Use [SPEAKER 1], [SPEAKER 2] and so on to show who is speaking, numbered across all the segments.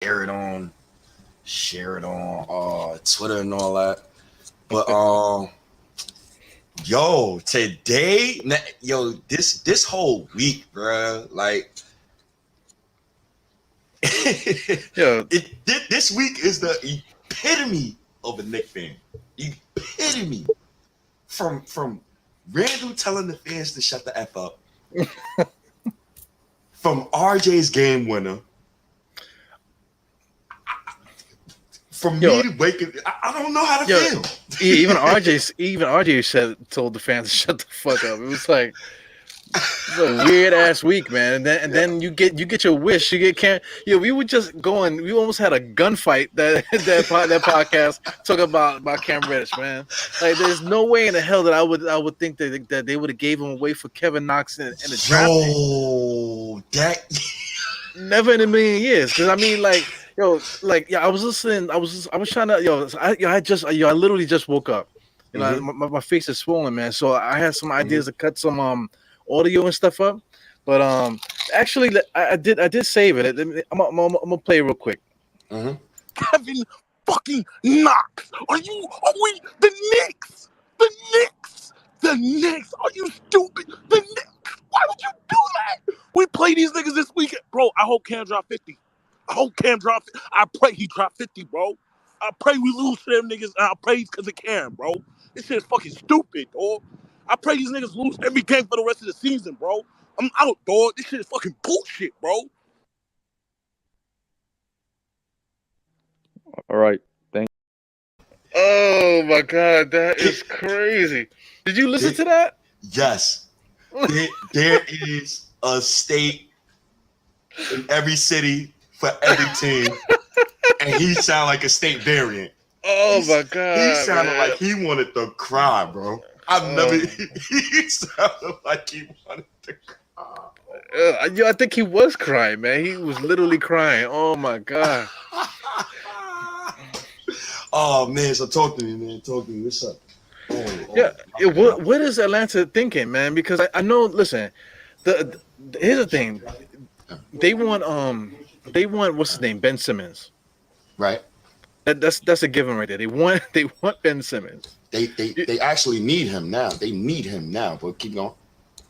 [SPEAKER 1] share it on Twitter and all that. But yo, this whole week, bro, like
[SPEAKER 2] Yeah,
[SPEAKER 1] this week is the epitome of a Knick fan. Epitome from Randle telling the fans to shut the F up, from RJ's game winner, from
[SPEAKER 2] yo,
[SPEAKER 1] me to waking. I don't know how to
[SPEAKER 2] yo.
[SPEAKER 1] feel.
[SPEAKER 2] Even RJ told the fans to shut the fuck up. It was like it's a weird ass week, man. And then you get your wish. You get Cam. Yeah, we were just going. We almost had a gunfight that podcast talking about Cam Reddish, man. Like, there's no way in the hell that I would think that they would have gave him away for Kevin Knox in the draft.
[SPEAKER 1] Yo, that
[SPEAKER 2] Never in a million years. Because I mean, like, yo, like, yeah, I was listening. I was trying to, I literally just woke up.
[SPEAKER 1] Mhm.
[SPEAKER 2] My face is swollen, man. So I had some ideas to cut some audio and stuff up. But actually, I did save it. I'm gonna play it real quick.
[SPEAKER 1] Mhm.
[SPEAKER 3] Kevin fucking Knox. Are we the Knicks? The Knicks. The Knicks. Are you stupid? The Knicks. Why would you do that? We play these niggas this weekend. Bro, I hope Cam drop 50. I pray he drop 50, bro. I pray we lose to them niggas, and I pray it's because of Cam, bro. This shit is fucking stupid, dog. I pray these niggas lose every game for the rest of the season, bro. I'm out, dog. This shit is fucking bullshit, bro.
[SPEAKER 2] All right. Oh my god, that is crazy. Did you listen to that?
[SPEAKER 1] Yes, there is a state in every city for every team, and he sounded like a state variant.
[SPEAKER 2] Oh my god.
[SPEAKER 1] He sounded
[SPEAKER 2] man.
[SPEAKER 1] like he wanted to cry, bro. I've never. He sounded like he wanted to cry.
[SPEAKER 2] I think he was crying, man. He was literally crying. Oh my god.
[SPEAKER 1] Oh man, so talk to me, man. Talk to me. What's up?
[SPEAKER 2] Yeah. What is Atlanta thinking, man? Because I know. Listen, here's the thing. They want what's his name, Ben Simmons.
[SPEAKER 1] Right.
[SPEAKER 2] That's a given right there. They want Ben Simmons.
[SPEAKER 1] They actually need him now. They need him now. But keep going.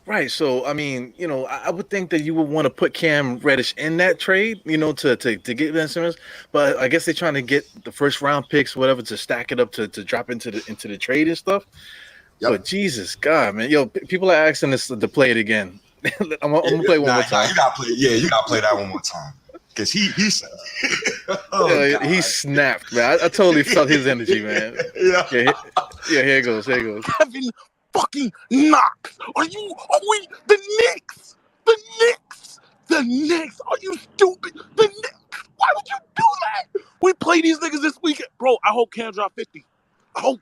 [SPEAKER 2] Right. So I mean, I would think that you would want to put Cam Reddish in that trade, to get Ben Simmons. But I guess they're trying to get the first round picks, whatever, to stack it up to drop into the trade and stuff.
[SPEAKER 1] Yep.
[SPEAKER 2] But Jesus God, man, people are asking us to play it again. I'm gonna play one more time.
[SPEAKER 1] You gotta play. Yeah, you gotta play that one more time. Cause he
[SPEAKER 2] he snapped, man. I totally felt his energy, man.
[SPEAKER 1] Yeah.
[SPEAKER 2] Here it goes.
[SPEAKER 3] Kevin fucking Knox. Are we the Knicks? The Knicks. The Knicks. Are you stupid? The Knicks. Why would you do that? We play these niggas this weekend. Bro, I hope Cam drop 50. I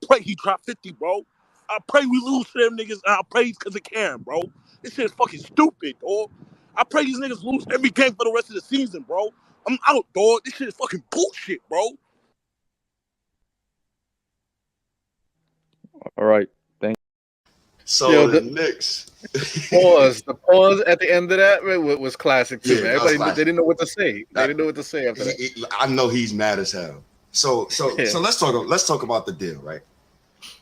[SPEAKER 3] pray he drop 50, bro. I pray we lose to them niggas, and I pray it's because of Cam, bro. This shit is fucking stupid, dog. I pray these niggas lose every game for the rest of the season, bro. I'm out, dog. This shit is fucking bullshit, bro.
[SPEAKER 2] All right.
[SPEAKER 1] So the Knicks.
[SPEAKER 2] The pause at the end of that, man, was classic too, man. Everybody,
[SPEAKER 1] classic.
[SPEAKER 2] They didn't know what to say. They didn't know what to say after that.
[SPEAKER 1] I know he's mad as hell. So let's talk about the deal, right?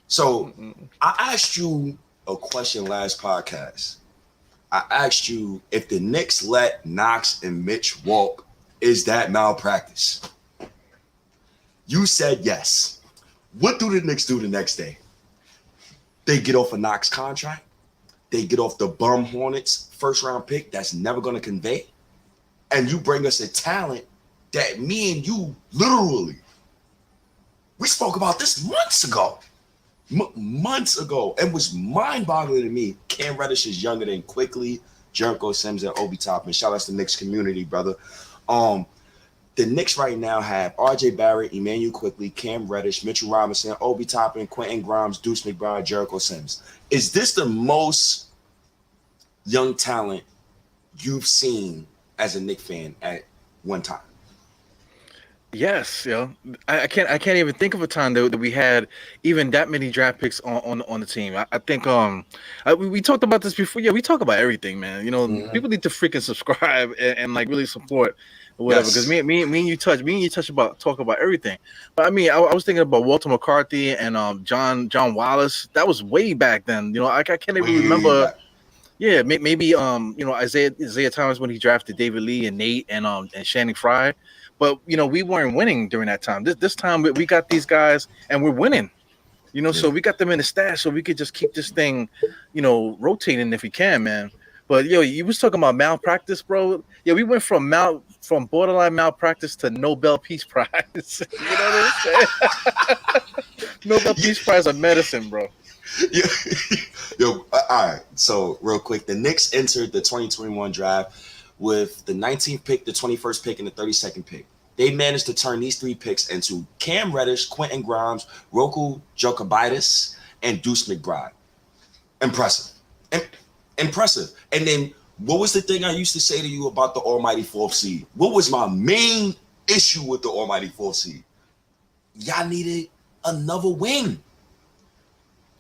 [SPEAKER 1] So I asked you a question last podcast. I asked you if the Knicks let Knox and Mitch walk, is that malpractice? You said yes. What do the Knicks do the next day? They get off a Knox contract. They get off the bum Hornets first round pick that's never going to convey. And you bring us a talent that me and you literally, we spoke about this months ago. Months ago. It was mind-boggling to me. Cam Reddish is younger than Quickly, Jericho Sims, and Obi Toppin. Shout out to the Knicks community, brother. The Knicks right now have RJ Barrett, Emmanuel Quickly, Cam Reddish, Mitchell Robinson, Obi Toppin, Quentin Grimes, Deuce McBride, Jericho Sims. Is this the most young talent you've seen as a Knicks fan at one time?
[SPEAKER 2] Yes, I can't even think of a time that we had even that many draft picks on the team. I think we talked about this before. Yeah, we talk about everything, man. People need to freaking subscribe and like really support or whatever. Because
[SPEAKER 1] Yes.
[SPEAKER 2] me and you talk about everything. But I mean, I was thinking about Walter McCarthy and John Wallace. That was way back then. You know, I can't even
[SPEAKER 1] Way
[SPEAKER 2] remember.
[SPEAKER 1] back.
[SPEAKER 2] Yeah, maybe you know, Isaiah Thomas when he drafted David Lee and Nate and Channing Frye. But you know, we weren't winning during that time. This time we got these guys and we're winning. You know,
[SPEAKER 1] Yeah.
[SPEAKER 2] so we got them in the stash, so we could just keep this thing, you know, rotating if we can, man. But yo, you was talking about malpractice, bro. Yeah, we went from borderline malpractice to Nobel Peace Prize. You know what I'm saying? Nobel Peace Prize of medicine, bro.
[SPEAKER 1] Yo, yo, all right. So real quick, the Knicks entered the 2021 draft with the 19th pick, the 21st pick, and the 32nd pick. They managed to turn these 3 picks into Cam Reddish, Quentin Grimes, Roku Jokibitis, and Deuce McBride. Impressive. Impressive. And then what was the thing I used to say to you about the almighty 4th seed? What was my main issue with the almighty 4th seed? Y'all needed another wing.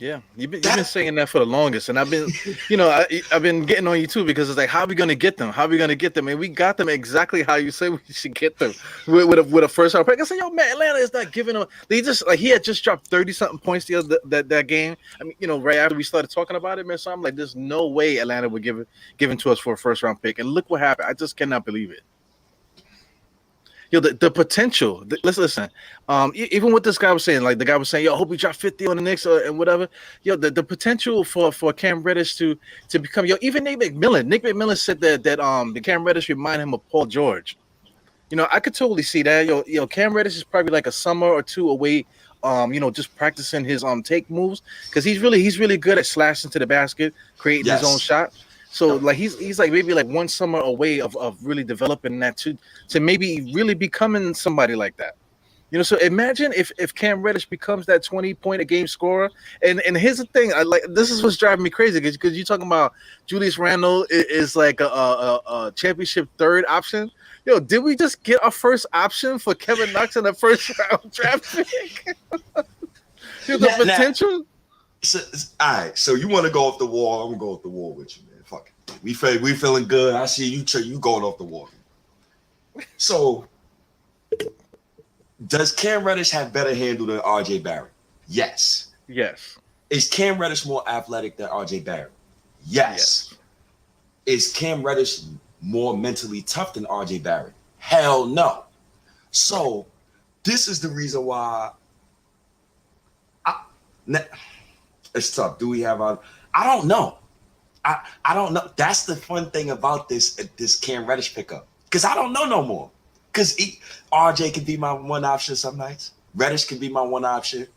[SPEAKER 2] Yeah, you've been saying that for the longest, and I've been, you know, I've been getting on you too because it's like, how are we gonna get them? How are we gonna get them? And we got them exactly how you said we should get them with a first round pick. I said, yo, man, Atlanta is not giving them. They just he had just dropped 30 something points the other that game. I mean, you know, right after we started talking about it, man. So I'm like, there's no way Atlanta would give it to us for a first round pick. And look what happened. I just cannot believe it. Yo, the potential. Let's listen. Even what this guy was saying, like the guy was saying, yo, I hope we drop 50 on the Knicks and whatever. Yo, the potential for Cam Reddish to become, yo, even Nick McMillan said that the Cam Reddish remind him of Paul George. You know, I could totally see that. Yo, Cam Reddish is probably like a summer or two away. You know, just practicing his take moves because he's really good at slashing to the basket, creating his own shot. So like he's like maybe like one summer away of really developing that to maybe really becoming somebody like that. You know, so imagine if Cam Reddish becomes that 20-point a game scorer. And here's the thing, this is what's driving me crazy because you're talking about Julius Randle is like a championship third option. Yo, did we just get our first option for Kevin Knox in the first round draft pick? Dude, the potential.
[SPEAKER 1] So, all right, so you want to go off the wall? I'm gonna go off the wall with you, man. Fuck it. We feeling good. I see you going off the wall. So, does Cam Reddish have better handle than RJ Barrett? Yes.
[SPEAKER 2] Yes.
[SPEAKER 1] Is Cam Reddish more athletic than RJ Barrett? Yes. Is Cam Reddish more mentally tough than RJ Barrett? Hell no. So, this is the reason why it's tough. Do we have I don't know. I don't know. That's the fun thing about this Cam Reddish pickup. Because I don't know no more. Because RJ can be my one option some nights. Reddish can be my one option.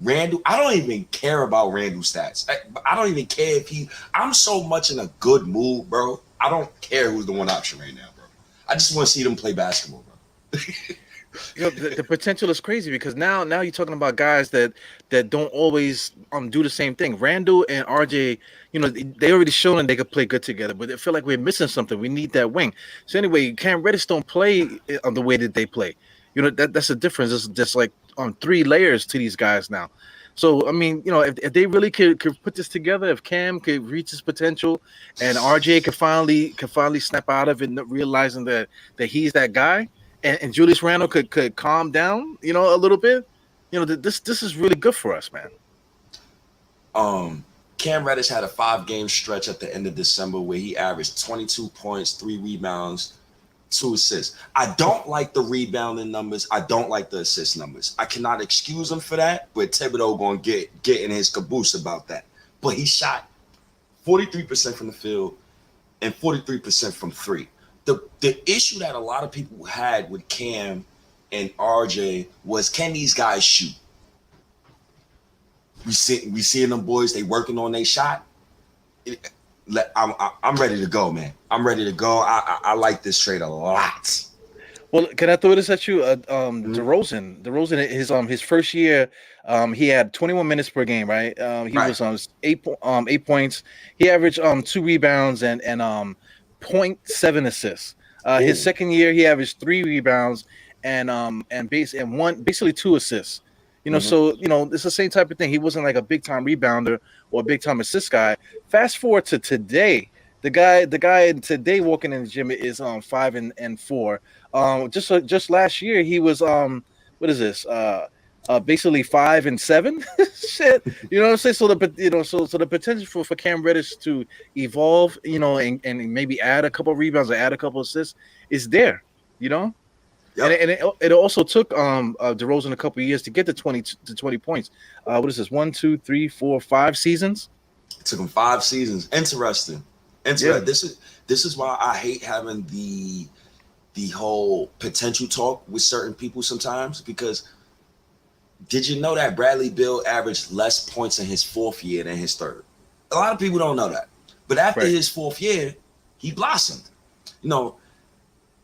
[SPEAKER 1] Randle, I don't even care about Randle's stats. I don't even care if I'm so much in a good mood, bro. I don't care who's the one option right now, bro. I just want to see them play basketball, bro.
[SPEAKER 2] You know, the potential is crazy because now you're talking about guys that don't always do the same thing. Randle and RJ, you know, they already shown that they could play good together, but I feel like we're missing something. We need that wing. So anyway, Cam Reddish don't play on the way that they play. You know, that's the difference. It's just like 3 layers to these guys now. So I mean, you know, if they really could put this together, if Cam could reach his potential, and RJ could finally snap out of it, realizing that he's that guy. And Julius Randle could calm down, you know, a little bit. You know, this is really good for us, man.
[SPEAKER 1] Cam Reddish had a 5-game stretch at the end of December where he averaged 22 points, 3 rebounds, 2 assists. I don't like the rebounding numbers. I don't like the assist numbers. I cannot excuse him for that, but Thibodeau gonna get in his caboose about that. But he shot 43% from the field and 43% from 3. The issue that a lot of people had with Cam and RJ was, can these guys shoot? We seeing them boys, they working on their shot. I'm ready to go, man. I'm ready to go. I like this trade a lot.
[SPEAKER 2] Well, can I throw this at you? DeRozan, his first year, he had 21 minutes per game, right? He was 8 points. He averaged 2 rebounds and 0.7 assists. His second year, he averaged 3 rebounds and basically 2 assists. You know, so you know it's the same type of thing. He wasn't like a big time rebounder or a big time assist guy. Fast forward to today, the guy today walking in the gym is 5 and 4. Just last year he was what is this? Basically 5-7. Shit, you know what I'm saying? So the potential for Cam Reddish to evolve, and maybe add a couple of rebounds or add a couple of assists is there, you know.
[SPEAKER 1] Yep.
[SPEAKER 2] And it also took DeRozan a couple of years to get to 20 points. What is this? 1, 2, 3, 4, 5 seasons?
[SPEAKER 1] It took him 5 seasons. Interesting.
[SPEAKER 2] Yeah.
[SPEAKER 1] This is why I hate having the whole potential talk with certain people sometimes, because did you know that Bradley Beal averaged less points in his 4th year than his 3rd? A lot of people don't know that. But after his 4th year, he blossomed.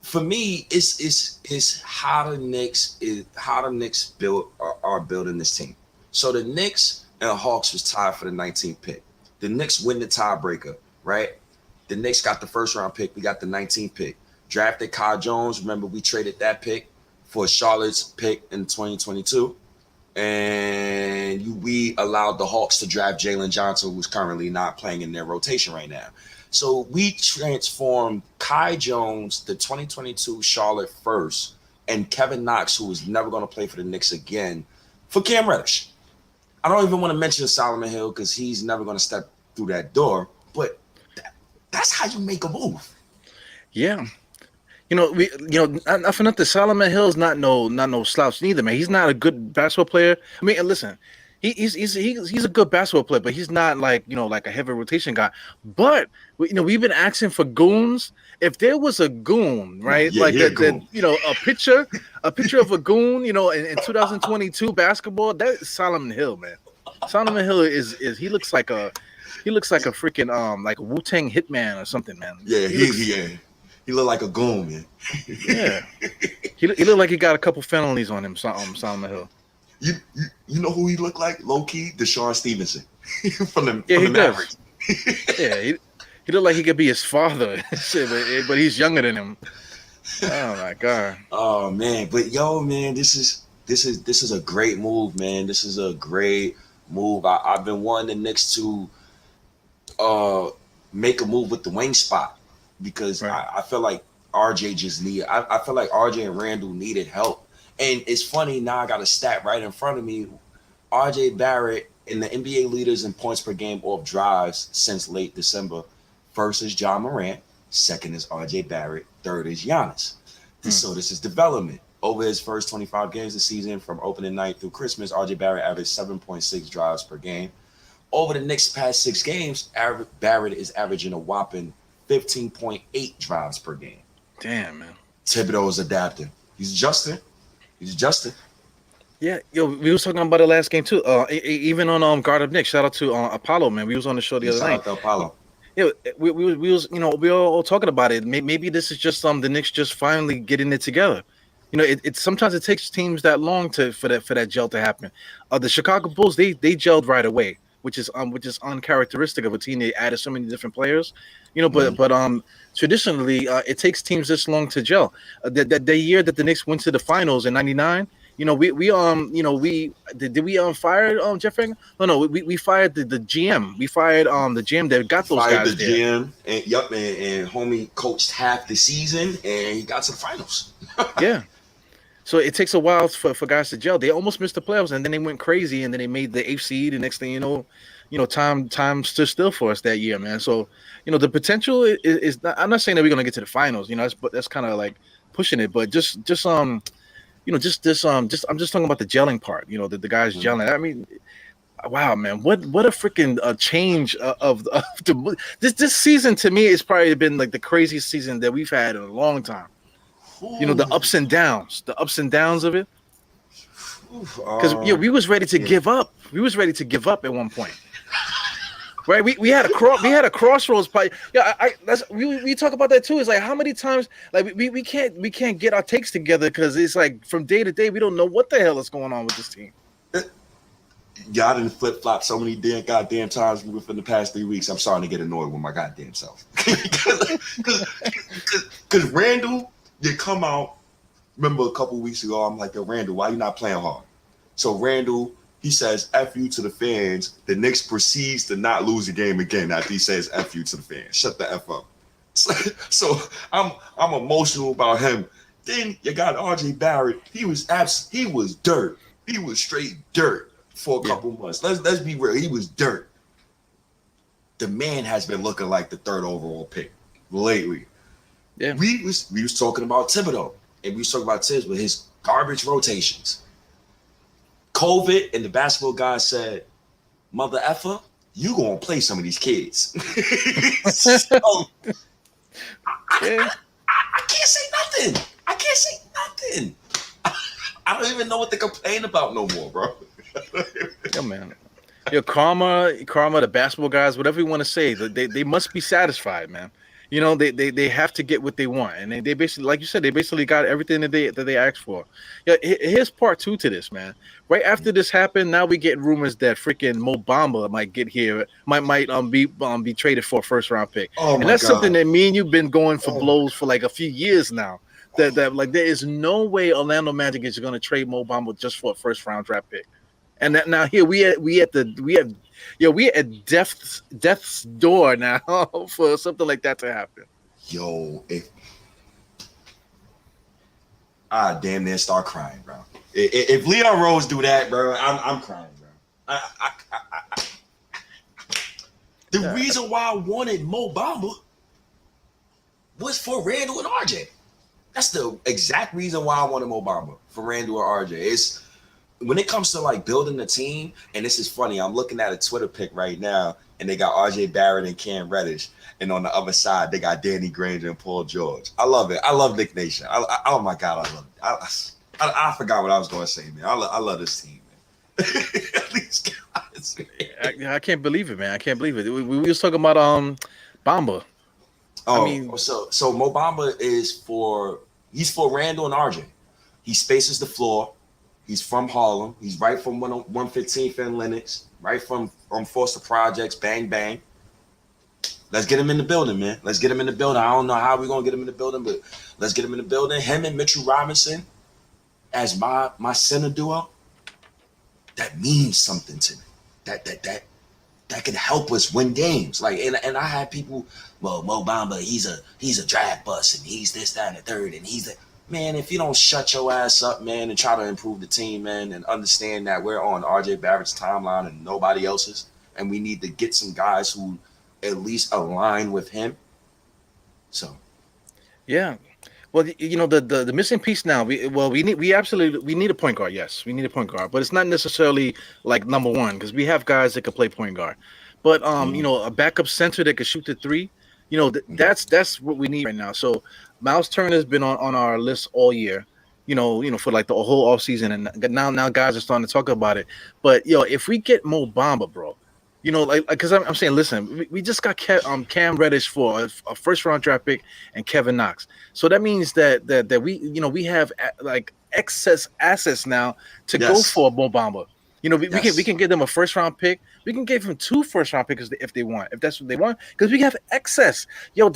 [SPEAKER 1] For me, it's how the Knicks are building this team. So the Knicks and Hawks was tied for the 19th pick. The Knicks win the tiebreaker, right? The Knicks got the 1st round pick. We got the 19th pick. Drafted Kai Jones. Remember, we traded that pick for Charlotte's pick in 2022. And we allowed the Hawks to draft Jalen Johnson, who's currently not playing in their rotation right now. So we transformed Kai Jones, the 2022 Charlotte 1st, and Kevin Knox, who was never going to play for the Knicks again, for Cam Reddish. I don't even want to mention Solomon Hill because he's never going to step through that door. But that's how you make a move.
[SPEAKER 2] Yeah. Not for nothing, Solomon Hill's not no slouch neither, man. He's not a good basketball player. I mean, listen, he's a good basketball player, but he's not like a heavy rotation guy. But we've been asking for goons. If there was a goon, right, a picture of a goon, in 2022 basketball, that's Solomon Hill, man. Solomon Hill is he looks like a freaking like a Wu-Tang hitman or something, man.
[SPEAKER 1] Yeah, he looked like a goon, man.
[SPEAKER 2] Yeah, he looked like he got a couple felonies on him. Solomon Hill.
[SPEAKER 1] You know who he looked like? Low key, Deshaun Stevenson from the
[SPEAKER 2] he
[SPEAKER 1] Mavericks.
[SPEAKER 2] Yeah, he looked like he could be his father, but he's younger than him. Oh my god.
[SPEAKER 1] Oh man, but man, this is a great move, man. This is a great move. I've been wanting the Knicks to make a move with the wing spot, because I feel like RJ just needed. I feel like RJ and Randle needed help. And it's funny, now I got a stat right in front of me. RJ Barrett in the NBA leaders in points per game off drives since late December. 1st is John Morant, 2nd is RJ Barrett, 3rd is Giannis. So this is development. Over his first 25 games this season, from opening night through Christmas, RJ Barrett averaged 7.6 drives per game. Over the next past 6 games, Barrett is averaging a whopping 15.8 drives per game.
[SPEAKER 2] Damn, man.
[SPEAKER 1] Thibodeau is adapting. He's adjusting.
[SPEAKER 2] Yeah, we was talking about the last game too. Even on Guard Up Knicks. Shout out to Apollo, man. We was on the show the other night.
[SPEAKER 1] Shout out to Apollo.
[SPEAKER 2] Yeah, we was we were all talking about it. Maybe this is just the Knicks just finally getting it together. It sometimes it takes teams that long for that gel to happen. The Chicago Bulls, they gelled right away, which is uncharacteristic of a team. They added so many different players, but traditionally it takes teams this long to gel. The year that the Knicks went to the finals in '99, did we fire Jeff Frank? No, we fired the GM. We fired the GM that got those guys.
[SPEAKER 1] Fired the GM, and homie coached half the season, and he got to the finals.
[SPEAKER 2] Yeah. So it takes a while for guys to gel. They almost missed the playoffs, and then they went crazy, and then they made the 8th seed. The next thing you know, time stood still for us that year, man. So the potential is not, I'm not saying that we're gonna get to the finals. That's kind of like pushing it, but just I'm just talking about the gelling part. The guys gelling. I mean, wow, man, what a freaking change of this season. To me, it's probably been like the craziest season that we've had in a long time. The ups and downs of it. Because we was ready to give up. We was ready to give up at one point. Right? We had a crossroads part. Yeah, we talk about that too. It's like, how many times we can't get our takes together, because it's like from day to day we don't know what the hell is going on with this team.
[SPEAKER 1] Y'all done flip-flop so many goddamn times within the past 3 weeks. I'm starting to get annoyed with my goddamn self. Because Randle, you come out, remember a couple weeks ago, I'm like, yo, Randle, why you not playing hard? So Randle, he says F you to the fans. The Knicks proceeds to not lose the game again after he says F you to the fans. Shut the F up. So I'm emotional about him Then you got RJ Barrett. He was dirt. He was straight dirt for a couple months. Let's be real. He was dirt. The man has been looking like the 3rd overall pick lately.
[SPEAKER 2] Yeah.
[SPEAKER 1] We was talking about Thibodeau, and we was talking about Tibbs with his garbage rotations. COVID and the basketball guy said, "Mother effer, you gonna play some of these kids." So, I can't say nothing. I can't say nothing. I don't even know what to complain about no more, bro.
[SPEAKER 2] Yeah, man. Karma, the basketball guys, whatever you want to say, they must be satisfied, man. They have to get what they want, and they basically, like you said, they basically got everything that they asked for. Yeah, here's part 2 to this, man. Right after this happened, now we get rumors that freaking Mo Bamba might get here, might be traded for a 1st-round pick, and that's something that me and you've been going for blows for like a few years now. That like there is no way Orlando Magic is going to trade Mo Bamba just for a 1st-round draft pick. And that now here we at death's door now for something like that to happen.
[SPEAKER 1] Yo, I damn near start crying, bro. If Leon Rose do that, bro, I'm crying, bro. The reason why I wanted Mo Bamba was for Randle and RJ. That's the exact reason why I wanted Mo Bamba, for Randle and RJ. It's when it comes to like building a team, and this is funny, I'm looking at a Twitter pic right now, and they got RJ Barrett and Cam Reddish, and on the other side they got Danny Granger and Paul George. I love it. I love Nick Nation. Oh my God, I love it. I forgot what I was going to say, man. I love this team, man. These guys, man.
[SPEAKER 2] I can't believe it, man. I can't believe it. We was talking about Bamba.
[SPEAKER 1] Oh, I mean, so Mo Bamba he's for Randle and RJ. He spaces the floor. He's from Harlem. He's right from 115th and Lenox, right from Foster Projects, bang, bang. Let's get him in the building, man. Let's get him in the building. I don't know how we're going to get him in the building, but let's get him in the building. Him and Mitchell Robinson as my center duo, that means something to me. That can help us win games. Like, and I had people, well, Mo Bamba, he's a draft bust, and he's this, that, and the third, and he's the man. If you don't shut your ass up, man, and try to improve the team, man, and understand that we're on RJ Barrett's timeline and nobody else's, and we need to get some guys who at least align with him. So,
[SPEAKER 2] yeah. Well, the missing piece now. We need a point guard. Yes, we need a point guard, but it's not necessarily like number one because we have guys that can play point guard. But a backup center that can shoot the 3. That's what we need right now. So Miles Turner's been on our list all year. For like the whole off season, and now guys are starting to talk about it. But if we get Mo Bamba, bro. Because I'm saying, listen, we just got Cam Reddish for a 1st-round draft pick and Kevin Knox. So that means that we have like excess assets now to go for Mo Bamba. We can give them a 1st-round pick. We can give them 2 1st-round picks if they want, if that's what they want, because we have excess. In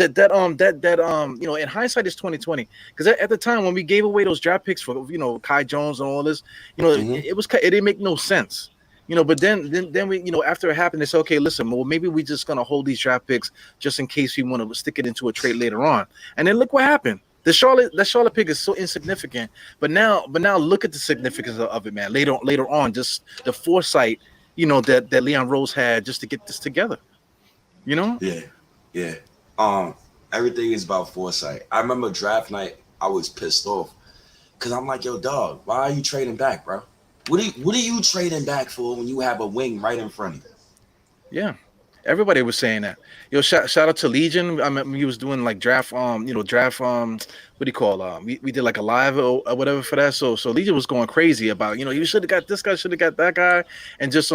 [SPEAKER 2] hindsight is 2020. Because at the time when we gave away those draft picks for Kai Jones and all this, it didn't make no sense. But then we, after it happened, they said, okay, listen, well, maybe we just gonna hold these draft picks just in case we want to stick it into a trade later on. And then look what happened. The Charlotte pick is so insignificant, but now look at the significance of it, man. Later on, just the foresight, that Leon Rose had just to get this together.
[SPEAKER 1] Yeah. Everything is about foresight. I remember draft night, I was pissed off because I'm like, yo, dog, why are you trading back, bro? What are you trading back for when you have a wing right in front of you?
[SPEAKER 2] Yeah, everybody was saying that. Shout out to Legion. I mean, he was doing like draft. What do you call? We did like a live or whatever for that. So Legion was going crazy about you should have got this guy, should have got that guy, and just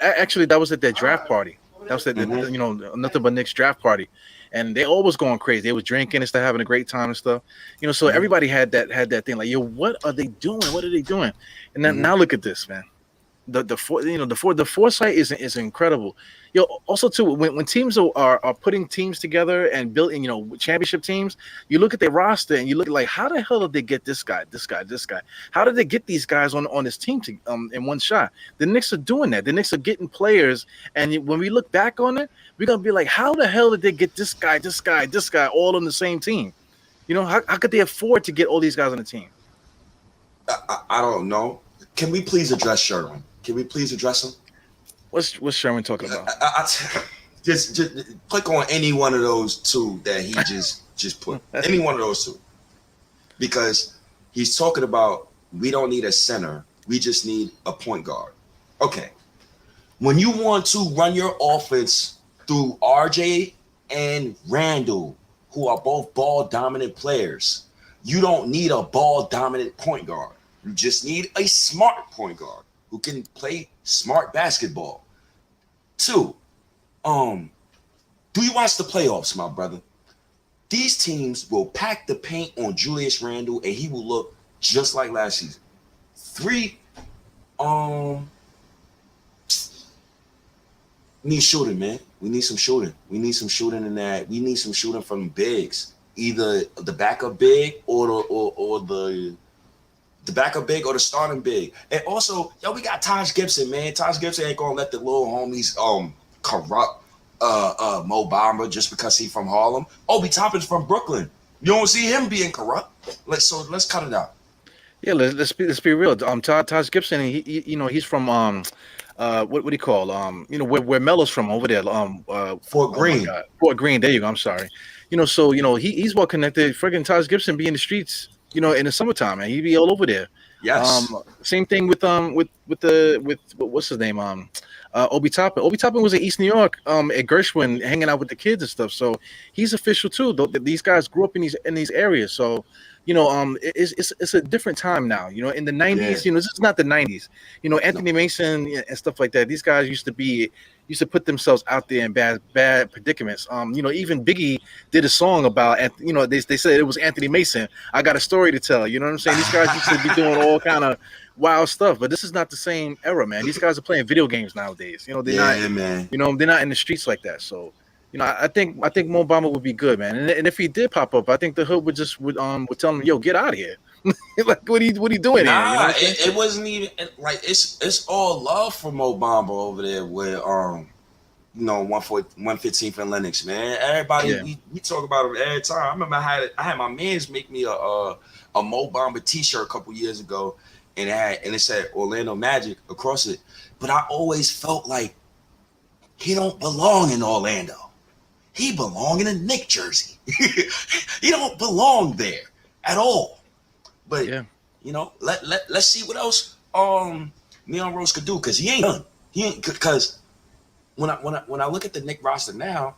[SPEAKER 2] actually that was at that draft party. That was at nothing but Knicks draft party. And they all was going crazy. They was drinking and stuff, having a great time and stuff. So everybody had that thing like, yo, what are they doing? What are they doing? And then now look at this, man. The foresight is incredible. Also too, when teams are putting teams together and building, championship teams, you look at their roster and you look at like, how the hell did they get this guy? How did they get these guys on this team in one shot? The Knicks are doing that. The Knicks are getting players, and when we look back on it, we're gonna be like, how the hell did they get this guy all on the same team? You know, how could they afford to get all these guys on the team?
[SPEAKER 1] I don't know. Can we please address Sherman? Can we please address him?
[SPEAKER 2] What's Sherman talking about?
[SPEAKER 1] Just click on any one of those two that he just put. Any one of those two. Because he's talking about we don't need a center. We just need a point guard. Okay. When you want to run your offense through RJ and Randle, who are both ball dominant players, you don't need a ball dominant point guard. You just need a smart point guard who can play smart basketball. 2, do you watch the playoffs, my brother? These teams will pack the paint on Julius Randle and he will look just like last season. 3, need shooting, man. We need some shooting. We need some shooting in that. We need some shooting from bigs, either the backup big or the backup big or the starting big. And also, we got Taj Gibson, man. Taj Gibson ain't gonna let the little homies corrupt Mo Bamba just because he from Harlem. Obi Toppin's from Brooklyn. You don't see him being corrupt. Let's cut it out.
[SPEAKER 2] Yeah, let's be real. Taj Gibson, he's from what do you call where Melo's from over there.
[SPEAKER 1] Fort Greene.
[SPEAKER 2] Fort Greene. There you go. I'm sorry. He's well connected. Friggin' Taj Gibson be in the streets. In the summertime, man, he'd be all over there.
[SPEAKER 1] Yes.
[SPEAKER 2] Same thing with what's his name? Obi Toppin. Obi Toppin was in East New York at Gershwin, hanging out with the kids and stuff. So he's official too. These guys grew up in these areas. So it's a different time now. In the 90s, this is not the 90s. Anthony Mason and stuff like that. These guys used to put themselves out there in bad predicaments. Even Biggie did a song about, they said it was Anthony Mason. I got a story to tell. You know what I'm saying? These guys used to be doing all kind of wild stuff, but this is not the same era, man. These guys are playing video games nowadays. They're not, man. They're not in the streets like that. So, I think Mo Bamba would be good, man. And if he did pop up, I think the hood would tell him, "Yo, get out of here." Like, what are you doing
[SPEAKER 1] nah,
[SPEAKER 2] here?
[SPEAKER 1] It wasn't even like it's all love for Mo Bamba over there with 115th and Lennox, man. Everybody we talk about him every time. I remember I had my mans make me a Mo Bamba t-shirt a couple years ago, and it said Orlando Magic across it. But I always felt like he don't belong in Orlando. He belong in a Knicks jersey. He don't belong there at all. But let's see what else Leon Rose could do, because he ain't done. Because when I look at the Knicks roster now,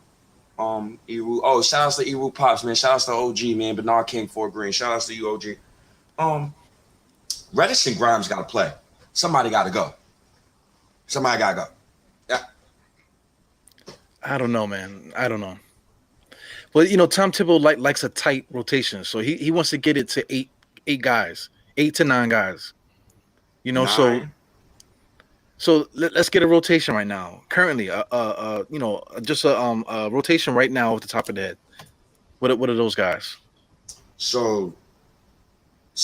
[SPEAKER 1] Eru, shout outs to Eru Pops, man. Shout outs to OG, man. Bernard King, Fort Greene. Shout outs to you, OG. Reddish and Grimes gotta play. Somebody gotta go. Yeah.
[SPEAKER 2] I don't know, man. I don't know. Well, Tom Thibodeau likes a tight rotation, so he wants to get it to eight guys, 8 to 9 guys.
[SPEAKER 1] 9.
[SPEAKER 2] So let's get a rotation right now. Currently, just a rotation right now off the top of the head. What are those guys?
[SPEAKER 1] So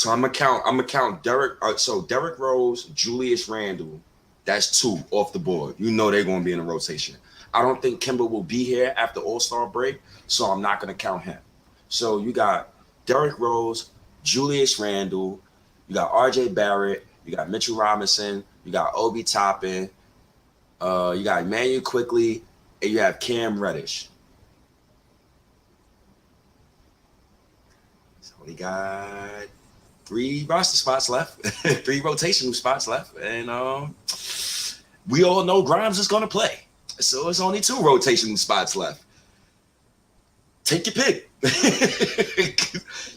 [SPEAKER 1] I'm gonna count Derek. So Derrick Rose, Julius Randle, that's 2 off the board. They're gonna be in a rotation. I don't think Kemba will be here after All-Star break, so I'm not gonna count him. So you got Derrick Rose, Julius Randle, you got RJ Barrett, you got Mitchell Robinson, you got Obi Toppin, you got Emmanuel Quickly, and you have Cam Reddish. So we got 3 roster spots left, 3 rotational spots left, and we all know Grimes is gonna play. So it's only 2 rotational spots left. Take your pick.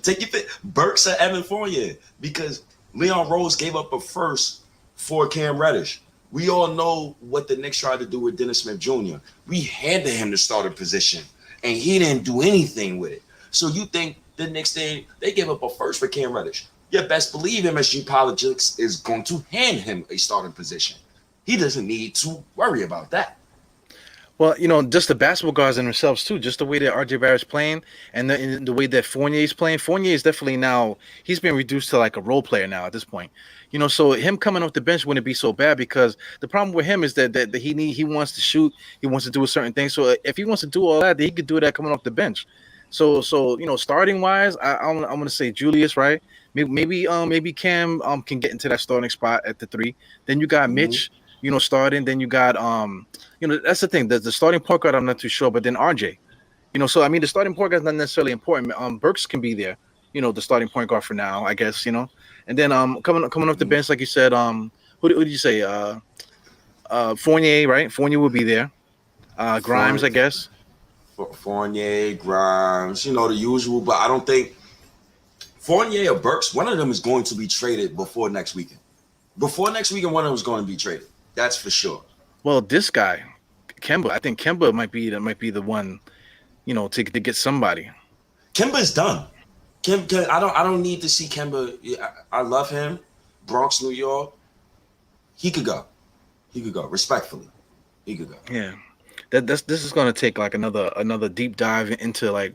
[SPEAKER 1] Take your pick. Burks or Evan Fournier, because Leon Rose gave up a first for Cam Reddish. We all know what the Knicks tried to do with Dennis Smith Jr. We handed him the starting position, and he didn't do anything with it. So you think the Knicks they gave up a first for Cam Reddish? You best believe MSG Politics is going to hand him a starting position. He doesn't need to worry about that.
[SPEAKER 2] Well, just the basketball guys in themselves too, just the way that RJ Barrett's playing and the way that Fournier's playing. Fournier is definitely now, he's been reduced to like a role player now at this point. So him coming off the bench wouldn't be so bad, because the problem with him is that he wants to shoot, he wants to do a certain thing. So if he wants to do all that, then he could do that coming off the bench. So starting wise, I'm gonna say Julius, right? Maybe Cam can get into that starting spot at the 3. Then you got
[SPEAKER 1] Mhm.
[SPEAKER 2] Mitch, starting. Then you got that's the thing. The starting point guard I'm not too sure, but then RJ. So I mean the starting point guard is not necessarily important. Burks can be there. The starting point guard for now, I guess. And then coming off the
[SPEAKER 1] Mhm.
[SPEAKER 2] bench, like you said, who did you say? Fournier, right? Fournier will be there. Grimes, I guess.
[SPEAKER 1] Fournier, Grimes, the usual. But I don't think Fournier or Burks, one of them is going to be traded before next weekend. Before next weekend, one of them is going to be traded. That's for sure.
[SPEAKER 2] Well, this guy, Kemba, I think Kemba might be the one, to get somebody.
[SPEAKER 1] Kemba's done. I don't need to see Kemba. I love him. Bronx, New York. He could go. He could go. Respectfully, he could go.
[SPEAKER 2] Yeah, this is going to take like another deep dive into like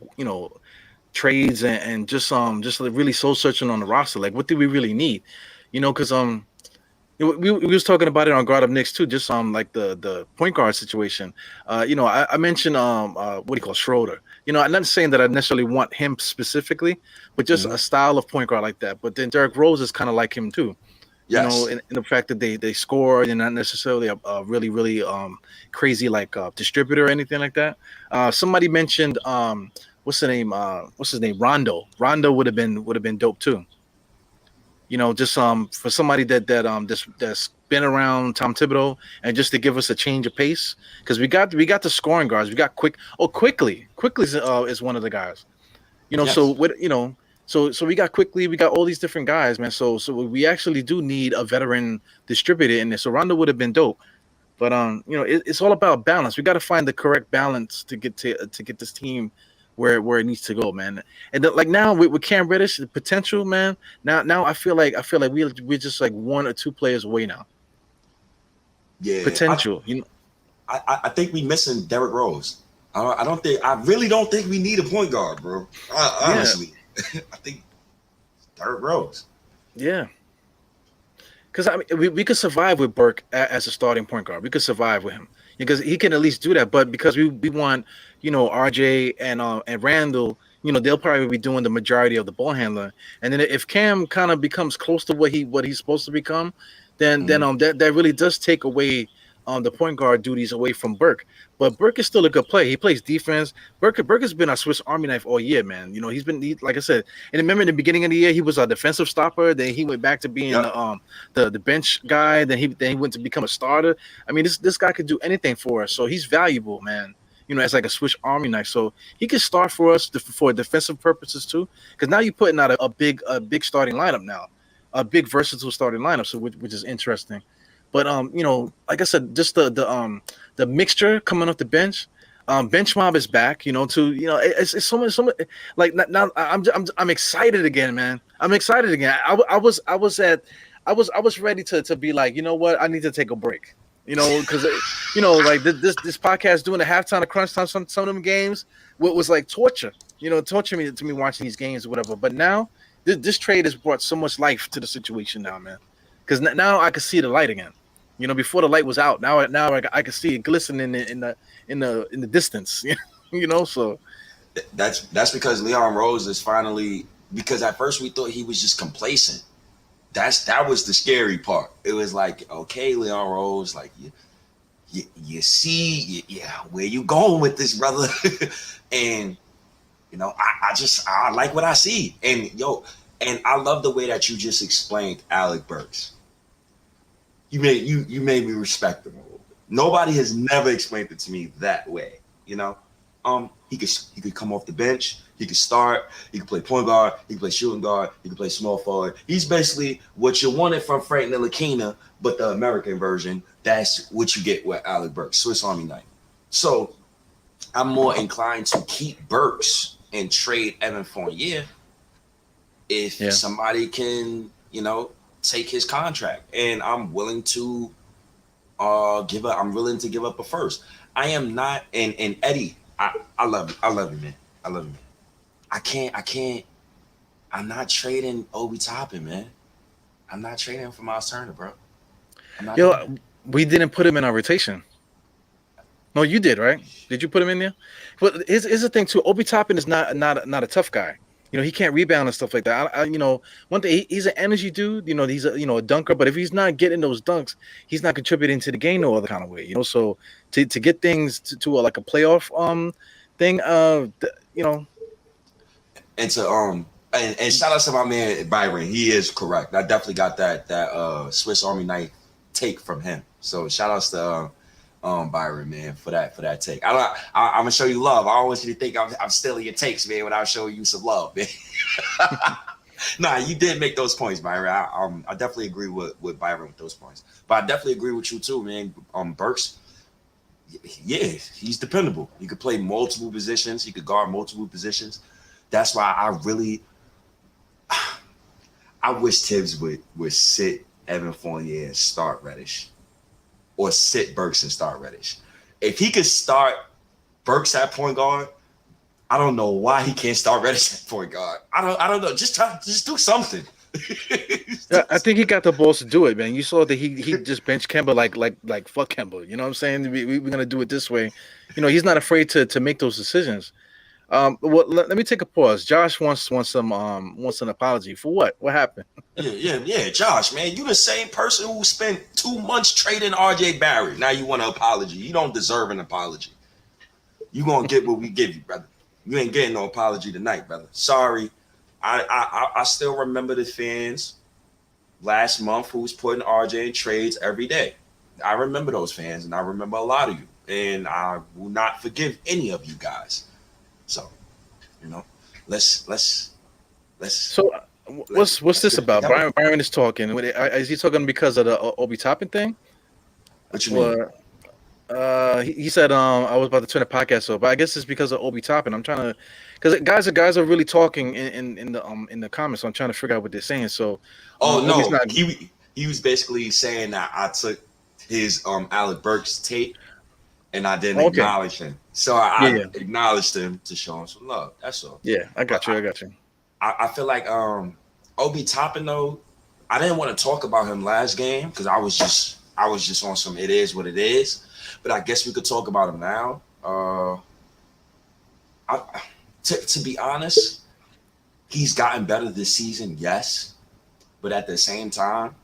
[SPEAKER 2] trades and just like really soul searching on the roster. Like, what do we really need? Because we was talking about it on Guard Up Knicks too, just like the point guard situation. I mentioned what do you call Schroeder. I'm not saying that I necessarily want him specifically, but just
[SPEAKER 1] Mhm.
[SPEAKER 2] a style of point guard like that. But then Derrick Rose is kind of like him too.
[SPEAKER 1] Yes.
[SPEAKER 2] In the fact that they score and not necessarily a really really crazy like distributor or anything like that. Somebody mentioned what's his name Rondo. Rondo would have been dope too. Just for somebody that's been around Tom Thibodeau and just to give us a change of pace because we got the scoring guards. We got quickly is one of the guys. So
[SPEAKER 1] Yes.
[SPEAKER 2] what so we got quickly, we got all these different guys, man. So we actually do need a veteran distributor in there. So Rondo would have been dope. But it's all about balance. We got to find the correct balance to get this team where it needs to go, man. And like now with Cam Reddish, the potential, man. Now I feel like we're just like 1 or 2 players away now.
[SPEAKER 1] Yeah.
[SPEAKER 2] Potential,
[SPEAKER 1] I think we missing Derrick Rose. I don't think. I really don't think we need a point guard, bro.
[SPEAKER 2] yeah,
[SPEAKER 1] Honestly, I think Derrick Rose.
[SPEAKER 2] yeah. Because I mean, we could survive with Burke as a starting point guard. We could survive with him because he can at least do that. But because we want RJ and Randall, they'll probably be doing the majority of the ball handler. And then if Cam kind of becomes close to what he's supposed to become, then
[SPEAKER 1] Mhm.
[SPEAKER 2] that really does take away the point guard duties away from Burke. But Burke is still a good player. He plays defense. Burke has been a Swiss Army knife all year, man. Like I said, and remember in the beginning of the year he was a defensive stopper. Then he went back to being
[SPEAKER 1] Yep.
[SPEAKER 2] the bench guy. Then he went to become a starter. I mean, this guy could do anything for us. So he's valuable, man. As like a Swiss Army knife. So he can start for us for defensive purposes too. Because now you're putting out a big starting lineup now, a big versatile starting lineup. So which is interesting. But like I said, just the mixture coming off the bench. Bench mob is back, it's so much like now I'm excited again, man. I'm excited again. I was ready to be like, you know what? I need to take a break. Because like this podcast doing the halftime, the crunch time, some of them games, what was like torture. Torture me to me watching these games or whatever. But now this trade has brought so much life to the situation now, man. Because now I can see the light again. Before the light was out. Now I can see it glistening in the distance. So
[SPEAKER 1] That's because Leon Rose is finally, because at first we thought he was just complacent. That was the scary part. It was like, okay, Leon Rose, like you see, yeah, where you going with this, brother? And I like what I see, and I love the way that you just explained Alec Burks. You made me respect him a little bit. Nobody has never explained it to me that way. He could come off the bench. He could start. He could play point guard. He could play shooting guard. He could play small forward. He's basically what you wanted from Frank Ntilikina, but the American version. That's what you get with Alec Burks, Swiss Army knife. So I'm more inclined to keep Burks and trade Evan Fournier if
[SPEAKER 2] yeah,
[SPEAKER 1] somebody can, take his contract. And I'm willing to I'm willing to give up a first. I am not, and Eddie, I love you. I love you, man. I love you, man. I can't, I'm not trading Obi Toppin, man. I'm not trading him for Miles Turner, bro. I'm not doing it.
[SPEAKER 2] we didn't put him in our rotation. No, you did, right? Did you put him in there? But here's the thing too. Obi Toppin is not a tough guy. He can't rebound and stuff like that. One thing he's an energy dude. He's a dunker. But if he's not getting those dunks, he's not contributing to the game no other kind of way. So to get things to like a playoff thing,
[SPEAKER 1] And to and shout out to my man Byron. He is correct. I definitely got that Swiss Army knife take from him. So shout outs to Byron, man, for that take. I'm gonna show you love. I don't want you to think I'm stealing your takes, man, without showing you some love, man. Nah, you did make those points, Byron. I definitely agree with Byron with those points. But I definitely agree with you too, man. Burks, yeah, he's dependable. He could play multiple positions. He could guard multiple positions. That's why I wish Tibbs would sit Evan Fournier and start Reddish, or sit Burks and start Reddish. If he could start Burks at point guard, I don't know why he can't start Reddish at point guard. I don't know. Just do something.
[SPEAKER 2] I think he got the balls to do it, man. You saw that he just benched Kemba like fuck Kemba. You know what I'm saying? We're gonna do it this way. He's not afraid to make those decisions. Well, let me take a pause. Josh wants an apology for what? What happened?
[SPEAKER 1] Yeah. Josh, man, you the same person who spent 2 months trading RJ Barrett. Now you want an apology. You don't deserve an apology. You gonna get what we give you, brother. You ain't getting no apology tonight, brother. Sorry. I still remember the fans last month who was putting RJ in trades every day. I remember those fans, and I remember a lot of you, and I will not forgive any of you guys. So, let's.
[SPEAKER 2] So, what's this about? Byron is talking. Is he talking because of the Obi Toppin thing?
[SPEAKER 1] What you mean?
[SPEAKER 2] He said I was about to turn the podcast off, but I guess it's because of Obi Toppin. I'm trying to, because guys are really talking in the comments. So I'm trying to figure out what they're saying. So,
[SPEAKER 1] no, he was basically saying that I took his Alec Burks tape and I didn't acknowledge him. So I acknowledged him to show him some love. That's all.
[SPEAKER 2] Yeah, I got you.
[SPEAKER 1] I feel like Obi Toppin though, I didn't want to talk about him last game because I was just on some it is what it is. But I guess we could talk about him now. To be honest, he's gotten better this season, yes. But at the same time,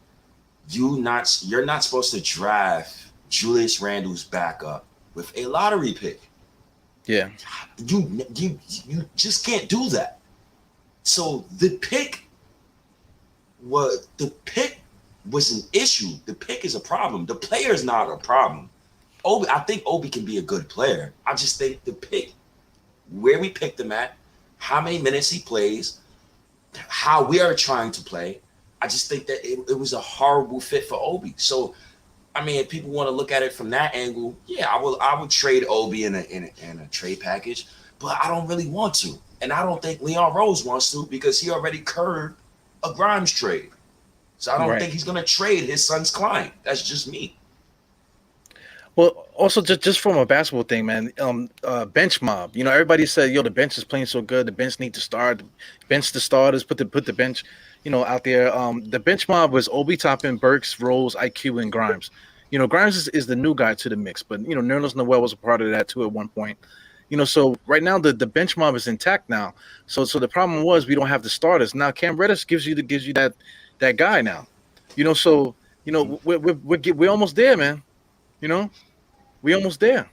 [SPEAKER 1] you're not supposed to draft Julius Randle's backup with a lottery pick.
[SPEAKER 2] Yeah.
[SPEAKER 1] You just can't do that. So the pick was an issue. The pick is a problem. The player is not a problem. I think Obi can be a good player. I just think the pick, where we picked him at, how many minutes he plays, how we are trying to play, I just think that it was a horrible fit for Obi. So, I mean, if people want to look at it from that angle, yeah, I would trade Obi in a trade package, but I don't really want to. And I don't think Leon Rose wants to because he already curbed a Grimes trade. So I don't think he's going to trade his son's client. That's just me.
[SPEAKER 2] Well, also just from a basketball thing, man, bench mob. Everybody said, the bench is playing so good. The bench need to start. Bench the starters. Put the bench, out there. The bench mob was Obi Toppin, Burks, Rose, IQ, and Grimes. Grimes is the new guy to the mix, but Nerlens Noel was a part of that too at one point. So right now the bench mob is intact now. So the problem was we don't have the starters now. Cam Reddish gives you that guy now. So we're almost there, man. We almost there.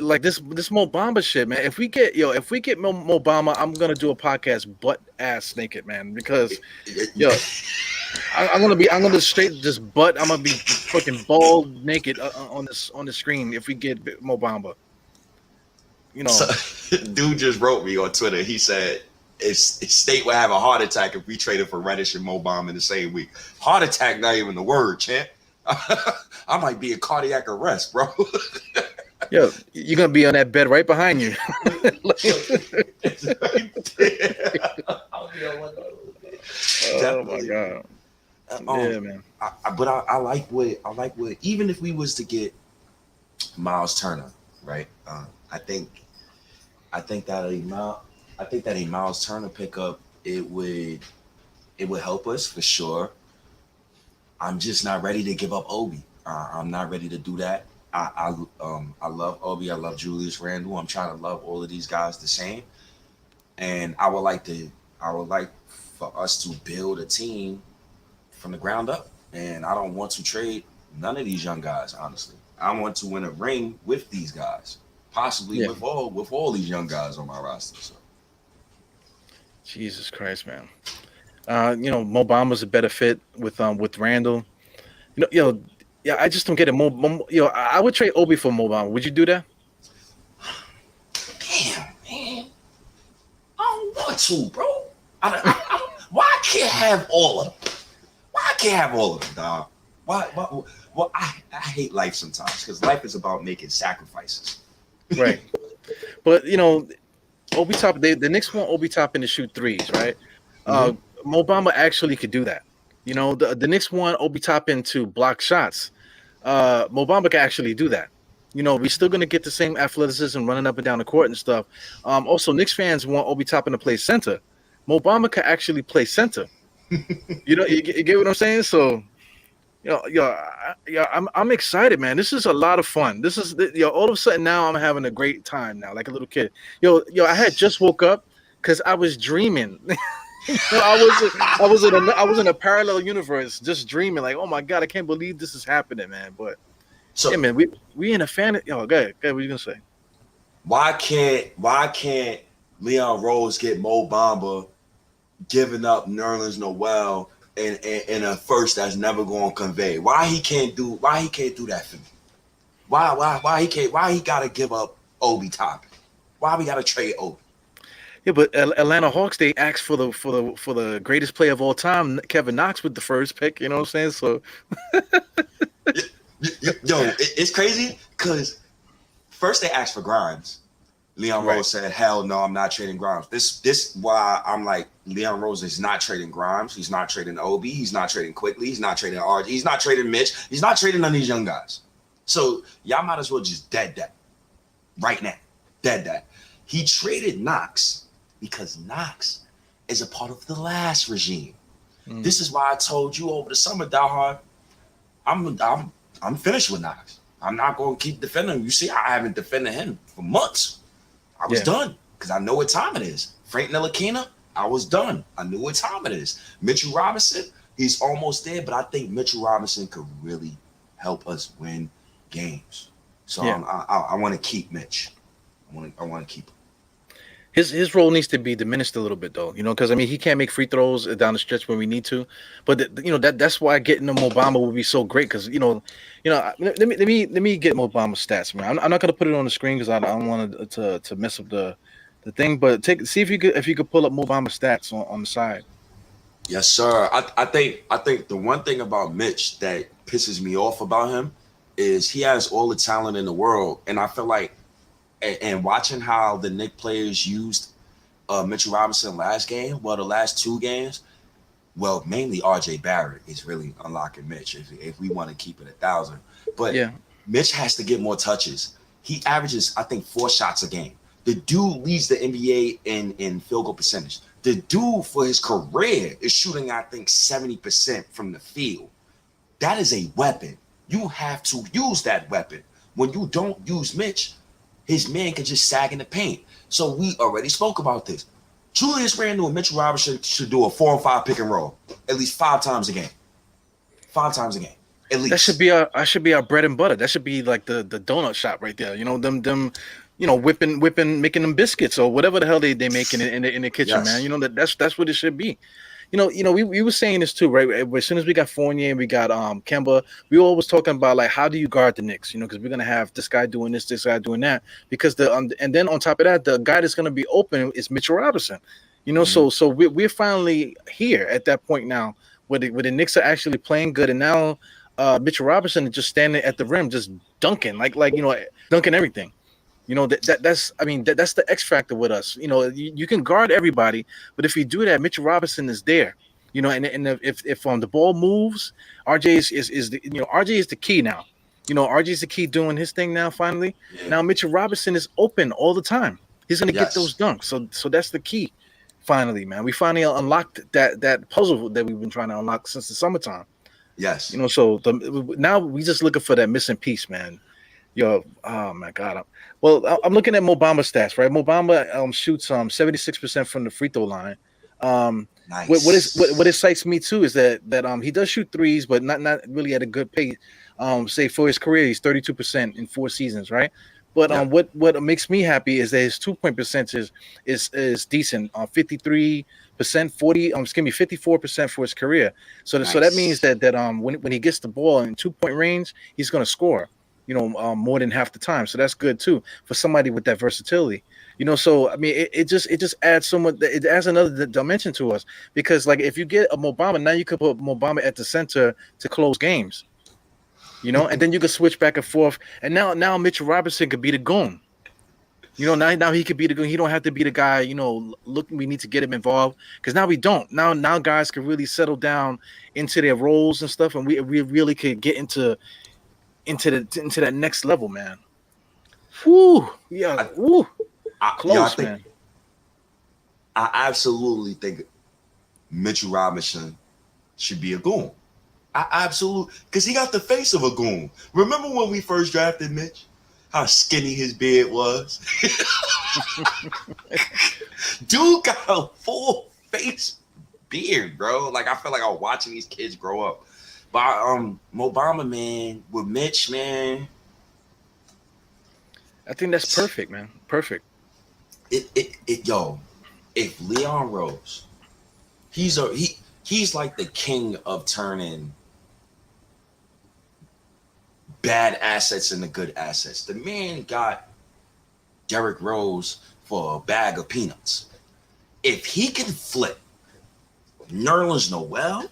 [SPEAKER 2] Like this Mo Bamba shit, man. If we get Mo Bamba, I'm gonna do a podcast butt ass naked, man. Because I'm gonna straight just butt. I'm gonna be fucking bald naked on the screen if we get Mo Bamba.
[SPEAKER 1] So, dude just wrote me on Twitter. He said if State would have a heart attack if we traded for Reddish and Mo Bamba in the same week. Heart attack, not even the word, champ. I might be in cardiac arrest, bro.
[SPEAKER 2] Yo, you're gonna be on that bed right behind you. Oh my god! Yeah, man.
[SPEAKER 1] But I like what even if we was to get Miles Turner, right? I think that a Miles Turner pickup it would help us for sure. I'm just not ready to give up Obi. I'm not ready to do that. I love Obi. I love Julius Randle. I'm trying to love all of these guys the same, and I would like for us to build a team from the ground up. And I don't want to trade none of these young guys. Honestly, I want to win a ring with these guys, possibly
[SPEAKER 2] Yeah.
[SPEAKER 1] with all these young guys on my roster. So
[SPEAKER 2] Jesus Christ, man. Mo Bamba's a better fit with Randall. Yeah, I just don't get it. I would trade Obi for Mo Bamba. Would you do that?
[SPEAKER 1] damn, man, I don't want to, bro. Why I can't have all of them? Why I can't have all of them, dog? Why? Well, I hate life sometimes because life is about making sacrifices.
[SPEAKER 2] Right. But Obi Top, the Knicks want Obi Toppin to shoot threes, right?
[SPEAKER 1] Mhm.
[SPEAKER 2] Mo Bamba actually could do that. The Knicks want Obi Toppin to block shots. Mo Bamba can actually do that. We're still gonna get the same athleticism running up and down the court and stuff. Also, Knicks fans want Obi Toppin to play center. Mo Bamba can actually play center. You get what I'm saying? So, I'm excited, man. This is a lot of fun. This is all of a sudden now I'm having a great time now, like a little kid. I had just woke up because I was dreaming. I was in a parallel universe, just dreaming. Like, oh my god, I can't believe this is happening, man. But
[SPEAKER 1] So
[SPEAKER 2] yeah, man, we in a fan. Go ahead. What are you gonna say?
[SPEAKER 1] why can't Leon Rose get Mo Bamba giving up Nerlens Noel and a first that's never going to convey? Why he can't do that for me? Why he got to give up Obi Toppin? Why we got to trade Obi?
[SPEAKER 2] Yeah, but Atlanta Hawks, they asked for the greatest player of all time, Kevin Knox, with the first pick. You know what I'm saying? So
[SPEAKER 1] Yo, it's crazy because first they asked for Grimes. Leon
[SPEAKER 2] Right.
[SPEAKER 1] Rose said, "Hell no, I'm not trading Grimes." This why I'm like Leon Rose is not trading Grimes. He's not trading Obi. He's not trading Quickly. He's not trading RG. He's not trading Mitch. He's not trading none of these young guys. So y'all might as well just dead that right now. Dead that. He traded Knox because Knox is a part of the last regime.
[SPEAKER 2] Mm.
[SPEAKER 1] This is why I told you over the summer, Diehard, I'm finished with Knox. I'm not going to keep defending him. You see, I haven't defended him for months. I was done because I know what time it is. Frank Ntilikina, I was done. I knew what time it is. Mitchell Robinson, he's almost there, but I think Mitchell Robinson could really help us win games. So I want to keep Mitch. I want to keep him.
[SPEAKER 2] his role needs to be diminished a little bit, though. Because I mean, he can't make free throws down the stretch when we need to. But that's why getting him Obama would be so great. Because let me get Mo Bamba's stats, man. I'm not gonna put it on the screen because I don't want to mess up the thing. But see if you could pull up Mo Bamba's stats on the side.
[SPEAKER 1] Yes, sir. I think the one thing about Mitch that pisses me off about him is he has all the talent in the world, and I feel like, and watching how the Knicks players used Mitchell Robinson last game, well, the last two games, well, mainly R.J. Barrett is really unlocking Mitch if we want to keep it 1,000. But
[SPEAKER 2] Yeah.
[SPEAKER 1] Mitch has to get more touches. He averages, I think, 4 shots a game. The dude leads the NBA in field goal percentage. The dude for his career is shooting, I think, 70% from the field. That is a weapon. You have to use that weapon. When you don't use Mitch, his man can just sag in the paint. So we already spoke about this. Julius Randle and Mitchell Robinson should do a 4 and 5 pick and roll at least 5 times a game. 5 times a game, at least.
[SPEAKER 2] That should be our bread and butter. That should be like the donut shop right there. Them whipping, making them biscuits or whatever the hell they making in the kitchen,
[SPEAKER 1] Yes.
[SPEAKER 2] man. That's what it should be. We were saying this too, right? As soon as we got Fournier and we got Kemba, we always talking about like how do you guard the Knicks? Because we're gonna have this guy doing this guy doing that. Because and then on top of that, the guy that's gonna be open is Mitchell Robinson. So we're finally here at that point now where the Knicks are actually playing good, and now Mitchell Robinson is just standing at the rim, just dunking like dunking everything. That's the X factor with us. You can guard everybody, but if you do that, Mitchell Robinson is there. And if the ball moves, RJ is the RJ is the key now. RJ is the key doing his thing now. Finally, now Mitchell Robinson is open all the time. He's gonna get those dunks. So that's the key. Finally, man, we finally unlocked that puzzle that we've been trying to unlock since the summertime.
[SPEAKER 1] Yes.
[SPEAKER 2] So now we just looking for that missing piece, man. Yo, oh my God. I'm looking at Mo Bamba stats, right? Mo Bamba shoots 76% from the free throw line. Um, what
[SPEAKER 1] Nice.
[SPEAKER 2] excites me too is that he does shoot threes, but not really at a good pace. Say for his career, he's 32% in 4 seasons, right? But
[SPEAKER 1] Yep.
[SPEAKER 2] what makes me happy is that his 2 point percentage is decent. 53%, 54% for his career. So that means
[SPEAKER 1] Nice.
[SPEAKER 2] that when he gets the ball in 2 point range, he's gonna score. More than half the time. So that's good too for somebody with that versatility. So I mean, it just adds so much. It adds another dimension to us because like if you get a Mo Bamba, now you could put Mo Bamba at the center to close games. And then you could switch back and forth. And now Mitchell Robinson could be the goon. Now he could be the goon. He don't have to be the guy. Look, we need to get him involved because now we don't. Now guys can really settle down into their roles and stuff, and we really could get into that next level, man. Whoo, yeah,
[SPEAKER 1] I,
[SPEAKER 2] whoo,
[SPEAKER 1] I
[SPEAKER 2] close,
[SPEAKER 1] think
[SPEAKER 2] man.
[SPEAKER 1] I absolutely think Mitchell Robinson should be a goon. I absolutely, because he got the face of a goon. Remember when we first drafted Mitch? How skinny his beard was. Dude got a full face beard, bro. Like I feel like I'm watching these kids grow up. But Mo Bamba, man, with Mitch, man,
[SPEAKER 2] I think that's perfect, man. Perfect.
[SPEAKER 1] yo, if Leon Rose, he's like the king of turning bad assets into good assets. The man got Derrick Rose for a bag of peanuts. If he can flip Nerlens Noel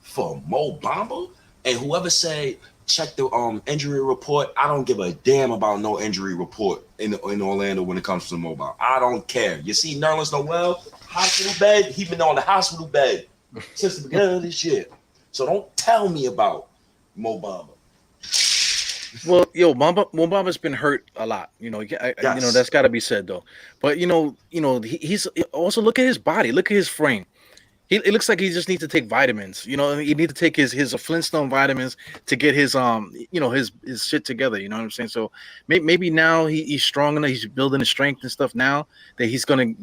[SPEAKER 1] for Mo Bamba, and whoever say check the injury report, I don't give a damn about no injury report in Orlando when it comes to Mo Bamba. I don't care. You see Nerlens Noel, hospital bed, he been on the hospital bed since the beginning of this year. So don't tell me about Mo Bamba.
[SPEAKER 2] Well, Mo Bamba's been hurt a lot. That's
[SPEAKER 1] Yes.
[SPEAKER 2] got to be said though. But he's also look at his body, look at his frame. It looks like he just needs to take vitamins. He need to take his Flintstone vitamins to get his shit together. You know what I'm saying? So maybe now he's strong enough. He's building his strength and stuff now that he's gonna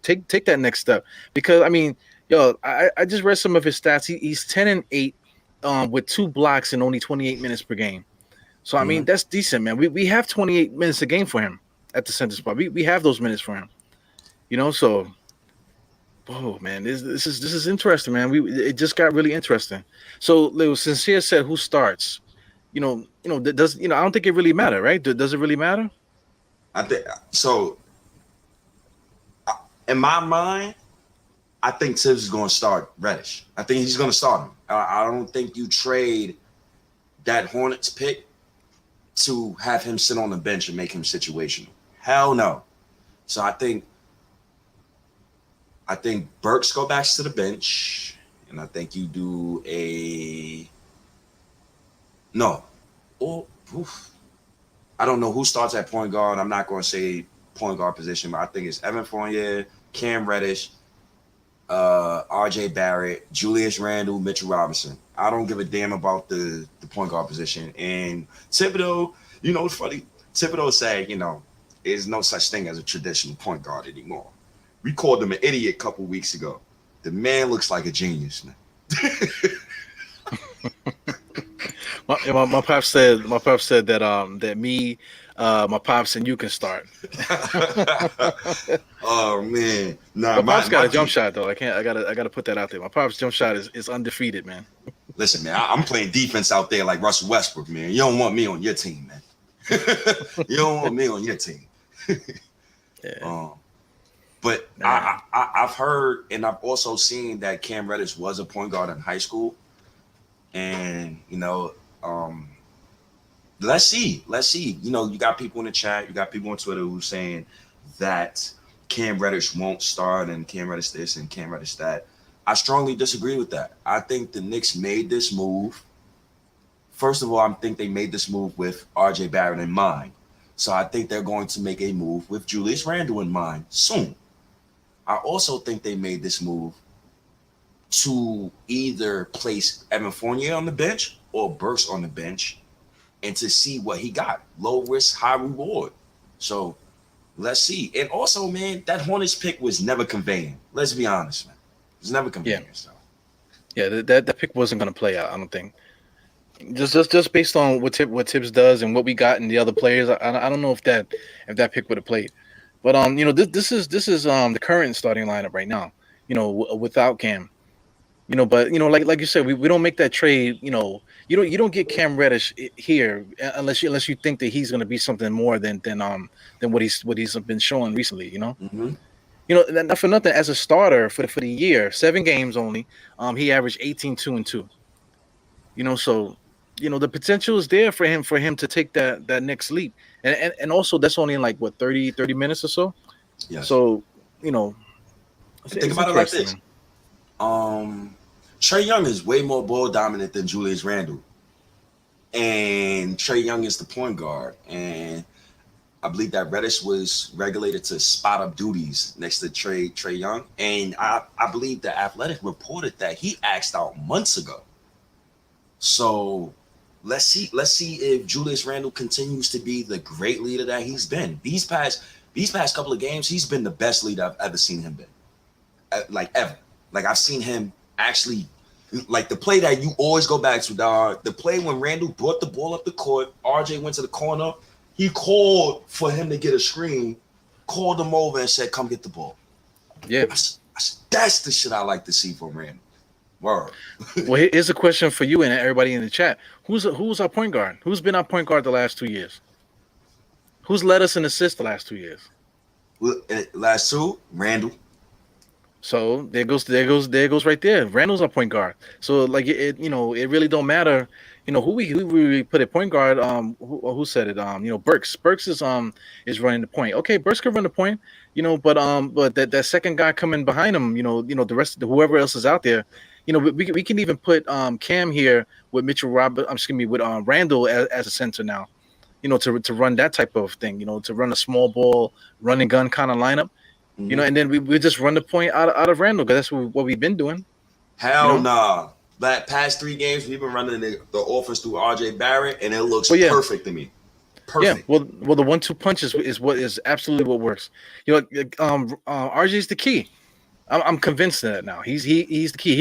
[SPEAKER 2] take that next step. Because I mean, I just read some of his stats. He's 10-8 with 2 blocks in only 28 minutes per game. So I mean
[SPEAKER 1] Mm-hmm.
[SPEAKER 2] that's decent, man. We have 28 minutes a game for him at the center spot. We have those minutes for him. So. Oh man, this is interesting, man. It just got really interesting. So, Lil Sincere said, "Who starts?" Does I don't think it really matter, right? Does it really matter?
[SPEAKER 1] I think so. In my mind, I think Tibbs is going to start Reddish. I think he's going to start him. I don't think you trade that Hornets pick to have him sit on the bench and make him situational. Hell no. So I think Burks go back to the bench, and I think you do a no. Oh, oof. I don't know who starts at point guard. I'm not going to say point guard position, but I think it's Evan Fournier, Cam Reddish, RJ Barrett, Julius Randle, Mitchell Robinson. I don't give a damn about the point guard position. And Thibodeau, it's funny. Thibodeau said, there's no such thing as a traditional point guard anymore. We called him an idiot a couple weeks ago. The man looks like a genius, man.
[SPEAKER 2] My pops said that me, my pops and you can start.
[SPEAKER 1] Oh man, nah,
[SPEAKER 2] My pops got
[SPEAKER 1] my
[SPEAKER 2] a jump
[SPEAKER 1] key.
[SPEAKER 2] shot though. I gotta put that out there. My pops jump shot is undefeated, man.
[SPEAKER 1] Listen, man, I'm playing defense out there like Russell Westbrook, man. You don't want me on your team, man. You don't want me on your team.
[SPEAKER 2] Yeah.
[SPEAKER 1] But
[SPEAKER 2] Nah.
[SPEAKER 1] I've heard and I've also seen that Cam Reddish was a point guard in high school, and let's see. You got people in the chat, you got people on Twitter who's saying that Cam Reddish won't start and Cam Reddish this and Cam Reddish that. I strongly disagree with that. I think the Knicks made this move. First of all, I think they made this move with RJ Barrett in mind. So I think they're going to make a move with Julius Randle in mind soon. I also think they made this move to either place Evan Fournier on the bench or Burks on the bench and to see what he got. Low risk, high reward. So let's see. And also, man, that Hornets pick was never conveying. Let's be honest, man. It was never conveying.
[SPEAKER 2] Yeah.
[SPEAKER 1] So.
[SPEAKER 2] Yeah, that pick wasn't going to play out, I don't think. Just based on what Tibbs does and what we got in the other players, I don't know if that pick would have played. But this is the current starting lineup right now. Without Cam. But like you said, we don't make that trade. You don't get Cam Reddish here unless you think that he's going to be something more than what he's been showing recently.
[SPEAKER 1] Mm-hmm.
[SPEAKER 2] Not for nothing. As a starter for the year, 7 games only, he averaged 18, 2 and 2. So the potential is there for him to take that next leap, and also that's only in like what 30 minutes or so.
[SPEAKER 1] Yeah.
[SPEAKER 2] So
[SPEAKER 1] think about it like this. Trae Young is way more ball dominant than Julius Randle, and Trae Young is the point guard, and I believe that Reddish was regulated to spot up duties next to Trae Young, and I believe the Athletic reported that he axed out months ago. So let's see if Julius Randle continues to be the great leader that he's been. These past couple of games, he's been the best leader I've ever seen him be. Like ever. Like I've seen him actually, like the play that you always go back to, dog. The play when Randle brought the ball up the court, RJ went to the corner. He called for him to get a screen, called him over and said, "Come get the ball."
[SPEAKER 2] Yeah,
[SPEAKER 1] that's the shit I like to see from Randle. Word.
[SPEAKER 2] Well, here's a question for you and everybody in the chat: Who's our point guard? Who's been our point guard the last 2 years? Who's led us in assists the last 2 years?
[SPEAKER 1] Last 2, Randle.
[SPEAKER 2] So there goes right there. Randle's our point guard. So like it really don't matter. Who we put at point guard. Who said it? Burks. Burks is running the point. Okay, Burks can run the point. But that second guy coming behind him. The rest of whoever else is out there. We can even put Cam here with Mitchell with Randle as a center now. To run that type of thing. To run a small ball, run and gun kind of lineup.
[SPEAKER 1] Mm-hmm.
[SPEAKER 2] And then we just run the point out of Randle because that's what we've been doing.
[SPEAKER 1] Hell nah. That past 3 games, we've been running the offense through RJ Barrett, and it looks perfect to me. Perfect.
[SPEAKER 2] Yeah. Well, the 1-2 punch is what is absolutely what works. RJ's the key. I'm convinced of that now. He's the key.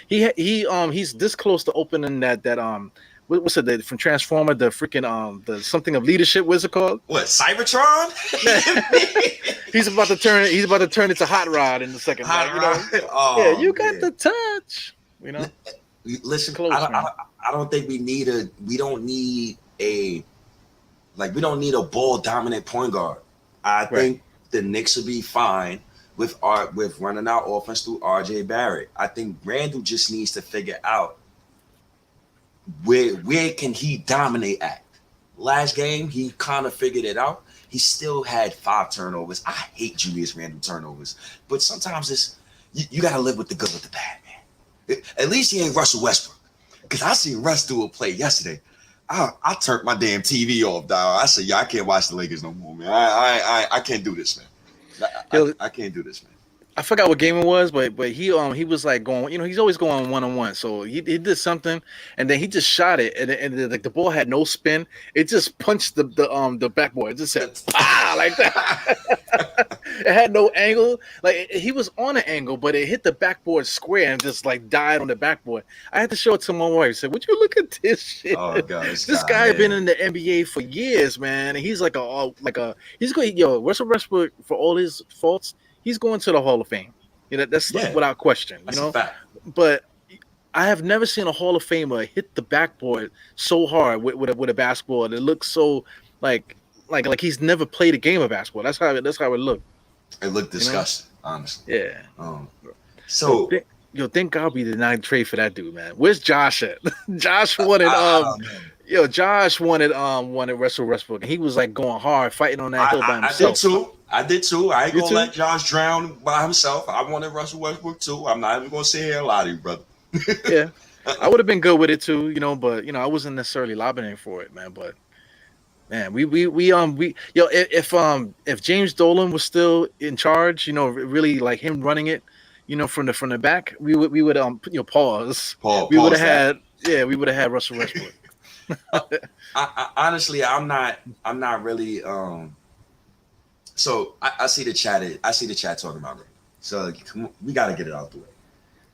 [SPEAKER 2] He's this close to opening that what's it from Transformer, the freaking the something of leadership, what's it called?
[SPEAKER 1] What, Cybertron?
[SPEAKER 2] He's about to turn into Hot Rod in the second.
[SPEAKER 1] Hot Rod.
[SPEAKER 2] Oh, you got the touch.
[SPEAKER 1] Listen,
[SPEAKER 2] close,
[SPEAKER 1] I don't think we don't need a ball dominant point guard. I think the Knicks will be fine with running our offense through RJ Barrett. I think Randle just needs to figure out where can he dominate at. Last game, he kind of figured it out. He still had 5 turnovers. I hate Julius Randle turnovers, but sometimes you got to live with the good with the bad, man. At least he ain't Russell Westbrook, because I seen Russ do a play yesterday. I turned my damn TV off, dog. I said, I can't watch the Lakers no more, man. I can't do this, man. I can't do this, man.
[SPEAKER 2] I forgot what game it was, but he was like going, he's always going 1-on-1. So he did something, and then he just shot it, and like the ball had no spin. It just punched the backboard. It just said like that. It had no angle. Like he was on an angle, but it hit the backboard square and just like died on the backboard. I had to show it to my wife. I said, "Would you look at this shit?
[SPEAKER 1] Oh God,
[SPEAKER 2] this guy been in the NBA for years, man. And he's he's going. Russell Westbrook, for all his faults, he's going to the Hall of Fame. That's without question.
[SPEAKER 1] That's a fact.
[SPEAKER 2] But I have never seen a Hall of Famer hit the backboard so hard with a basketball. It looks so like he's never played a game of basketball. That's how it looked.
[SPEAKER 1] It looked disgusting, honestly.
[SPEAKER 2] Yeah.
[SPEAKER 1] So
[SPEAKER 2] thank God we did not trade for that dude, man. Where's Josh at? Josh wanted Josh wanted Russell Westbrook, and he was like going hard, fighting on that hill by himself.
[SPEAKER 1] I did too. I ain't gonna let Josh drown by himself. I wanted Russell Westbrook too. I'm not even gonna sit here and lie to you, brother.
[SPEAKER 2] Yeah, I would have been good with it too, but I wasn't necessarily lobbying for it, man. But man, if James Dolan was still in charge, really like him running it, from the back, we would pause. We would have had Russell Westbrook.
[SPEAKER 1] Honestly, I'm not really. So I see the chat. I see the chat talking about it. So we got to get it out the way.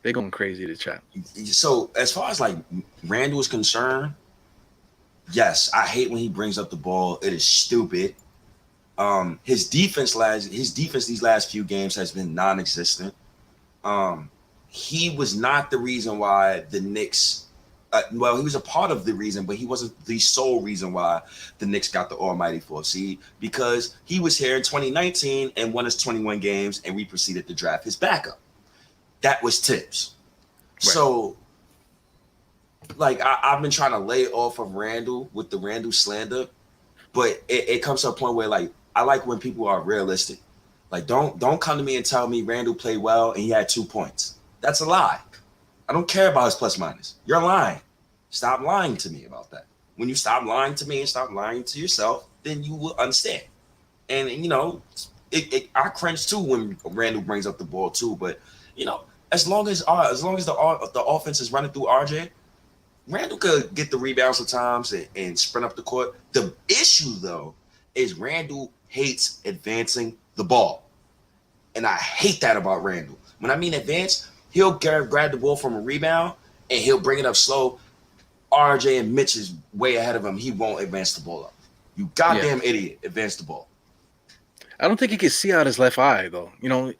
[SPEAKER 2] They're going crazy to chat.
[SPEAKER 1] So as far as like Randle is concerned, yes, I hate when he brings up the ball. It is stupid. His defense these last few games has been non-existent. He was not the reason why the Knicks. Well, he was a part of the reason, but he wasn't the sole reason why the Knicks got the almighty 4th seed, because he was here in 2019 and won his 21 games, and we proceeded to draft his backup. That was Tibbs. Right. So, like, I've been trying to lay off of Randle with the Randle slander, but it comes to a point where, like, I like when people are realistic. Like, don't come to me and tell me Randle played well and he had 2 points. That's a lie. I don't care about his plus minus. You're lying. Stop lying to me about that. When you stop lying to me and stop lying to yourself, then you will understand. And you know, I cringe too when Randle brings up the ball too. But you know, as long as the offense is running through RJ, Randle could get the rebounds sometimes and sprint up the court. The issue though is Randle hates advancing the ball, and I hate that about Randle. When I mean advance, he'll grab the ball from a rebound and he'll bring it up slow. RJ and Mitch is way ahead of him. He won't advance the ball up. You goddamn idiot, advance the ball.
[SPEAKER 2] I don't think he can see out his left eye though. You know,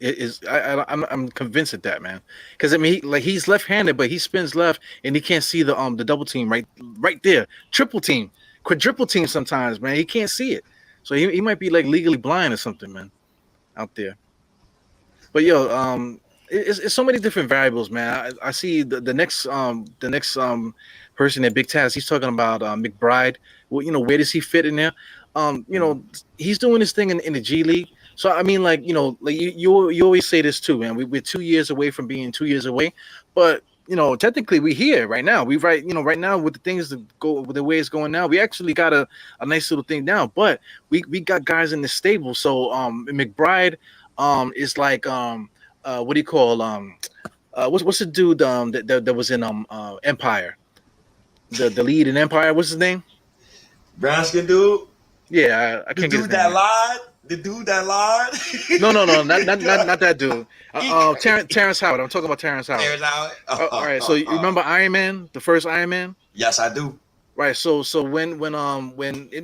[SPEAKER 2] I'm convinced of that, man. Because I mean, he's left-handed, but he spins left and he can't see the double team right there, triple team, quadruple team. Sometimes, man, he can't see it. So he might be like legally blind or something, man, out there. But yo, it's so many different variables, man. I see the next person at Big Taz. He's talking about McBride. Well, you know, where does he fit in there? You know, he's doing this thing in the G League. So I mean, like, you know, like you always say this too, man. We're 2 years away from being 2 years away, but you know, technically we're here right now. Right now with the things that go with the way it's going now, we actually got a nice little thing down. But we got guys in the stable. So McBride is like what do you call what's the dude that was in Empire, the lead in Empire? What's his name?
[SPEAKER 1] Brown skin dude.
[SPEAKER 2] Yeah, I can't get his name.
[SPEAKER 1] The dude that lied.
[SPEAKER 2] No, not that dude. Terrence Howard. I'm talking about Terrence Howard.
[SPEAKER 1] Terrence Howard.
[SPEAKER 2] All right. So you remember Iron Man, the first Iron Man?
[SPEAKER 1] Yes, I do.
[SPEAKER 2] Right. So when you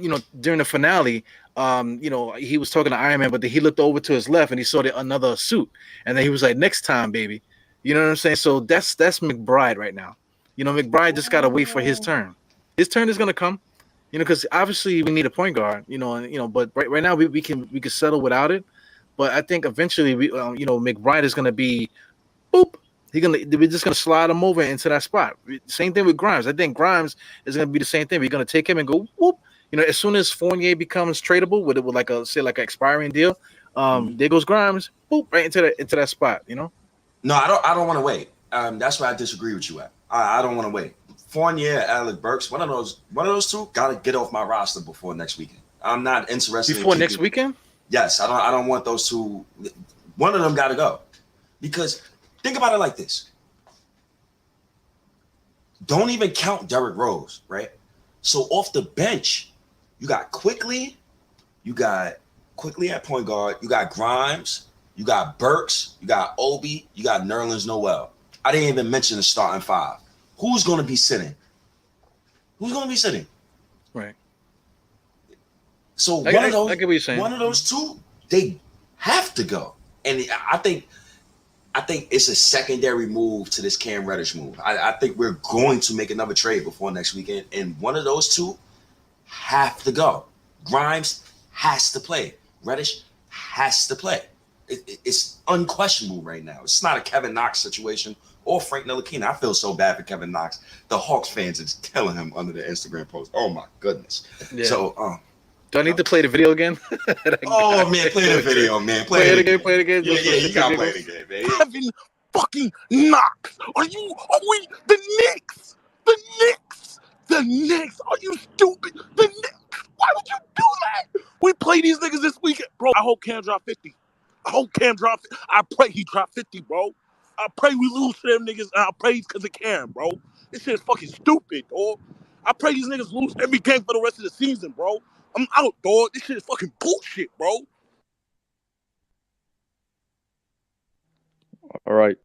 [SPEAKER 2] know, during the finale, you know, he was talking to Iron Man, but then he looked over to his left and he saw another suit, and then he was like, "Next time, baby." You know what I'm saying? So that's McBride right now. You know, McBride just gotta wait for his turn. His turn is gonna come. You know, because obviously we need a point guard. You know, and you know, but right now we can settle without it. But I think eventually you know, McBride is gonna be, boop. We're just gonna slide him over into that spot. Same thing with Grimes. I think Grimes is gonna be the same thing. We're gonna take him and go whoop. You know, as soon as Fournier becomes tradable with like an expiring deal, there goes Grimes, boop, right into that spot. You know.
[SPEAKER 1] No, I don't want to wait. That's why I disagree with you at. I don't want to wait. Fournier, Alec Burks, one of those two got to get off my roster before next weekend. I'm not interested.
[SPEAKER 2] Before next weekend?
[SPEAKER 1] Yes, I don't want those two. One of them got to go, because think about it like this. Don't even count Derrick Rose, right? So off the bench, you got Quickly at point guard, you got Grimes, you got Burks, you got Obi, you got Nerlens Noel. I didn't even mention the starting five. Who's going to be sitting?
[SPEAKER 2] Right.
[SPEAKER 1] So
[SPEAKER 2] I get what you're saying.
[SPEAKER 1] One of those two, they have to go. And I think it's a secondary move to this Cam Reddish move. I think we're going to make another trade before next weekend, and one of those two have to go. Grimes has to play. Reddish has to play. It's unquestionable right now. It's not a Kevin Knox situation or Frank Ntilikina. I feel so bad for Kevin Knox. The Hawks fans is killing him under the Instagram post. Oh my goodness. Yeah. So
[SPEAKER 2] do I need to play the video again?
[SPEAKER 1] Oh man, play the video, man. Play it again. Yeah, you gotta play it again, man.
[SPEAKER 3] Kevin fucking Knox. Are we the Knicks? The Knicks. Are you stupid? The Knicks. Why would you do that? We play these niggas this weekend. Bro, I hope Cam drop 50. I pray he drop 50, bro. I pray we lose to them niggas, and I pray it's because of Cam, bro. This shit is fucking stupid, dog. I pray these niggas lose every game for the rest of the season, bro. I'm out, dog. This shit is fucking bullshit, bro.
[SPEAKER 4] All right.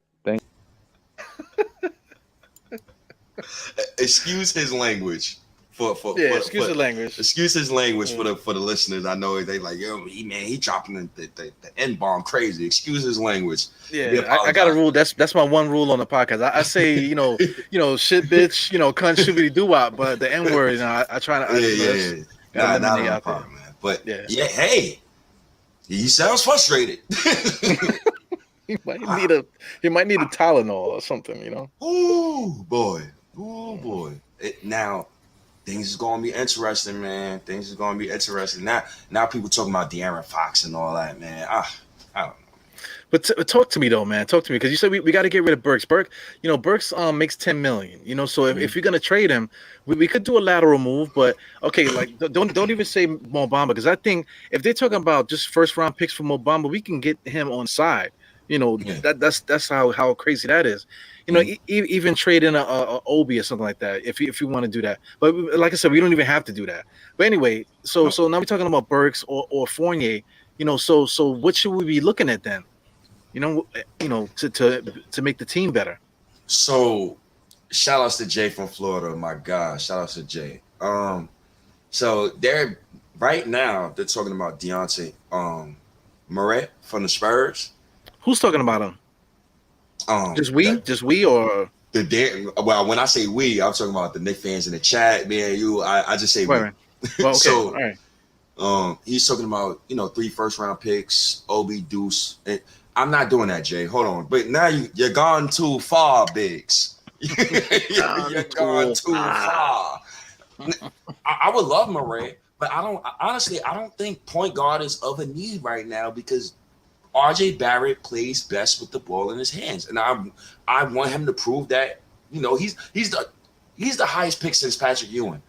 [SPEAKER 1] Excuse his language.
[SPEAKER 2] Excuse the language.
[SPEAKER 1] Excuse his language for the listeners. I know they like, yo, he dropping the N-bomb crazy. Excuse his language.
[SPEAKER 2] Yeah, I got a rule. That's my one rule on the podcast. I say, shit, bitch, cunt, shibbity doo wop, but the N word, I try to.
[SPEAKER 1] Not on the part, man. But hey, he sounds frustrated.
[SPEAKER 2] He might need a Tylenol or something,
[SPEAKER 1] Ooh boy. Now things is gonna be interesting, man. Things is gonna be interesting. Now people talking about De'Aaron Fox and all that, man. I don't know.
[SPEAKER 2] But talk to me though, man. Talk to me, because you said we got to get rid of Burks. Burks makes $10 million. So if you're gonna trade him, we could do a lateral move. But okay, like don't even say Mo Bamba, because I think if they're talking about just first round picks for Mo Bamba, we can get him on side. That's how crazy that is. Even trade in a Obi or something like that if you want to do that. But like I said, we don't even have to do that. But anyway, so now we're talking about Burks or Fournier. So what should we be looking at then? To make the team better.
[SPEAKER 1] So shout outs to Jay from Florida, my God. Shout outs to Jay. So they're right now they're talking about Deontay Barrett from the Spurs.
[SPEAKER 2] Who's talking about him? Just we or
[SPEAKER 1] well, when I say we, I'm talking about the Knicks fans in the chat, man. I just say
[SPEAKER 2] right. Well, okay.
[SPEAKER 1] So
[SPEAKER 2] all right.
[SPEAKER 1] He's talking about 3 first round picks, Obi, Deuce. And I'm not doing that, Jay. Hold on. But now you're gone too far, Biggs. You're gone too far. I would love Murray, but I don't think point guard is of a need right now, because RJ Barrett plays best with the ball in his hands, and I want him to prove that. He's the highest pick since Patrick Ewing.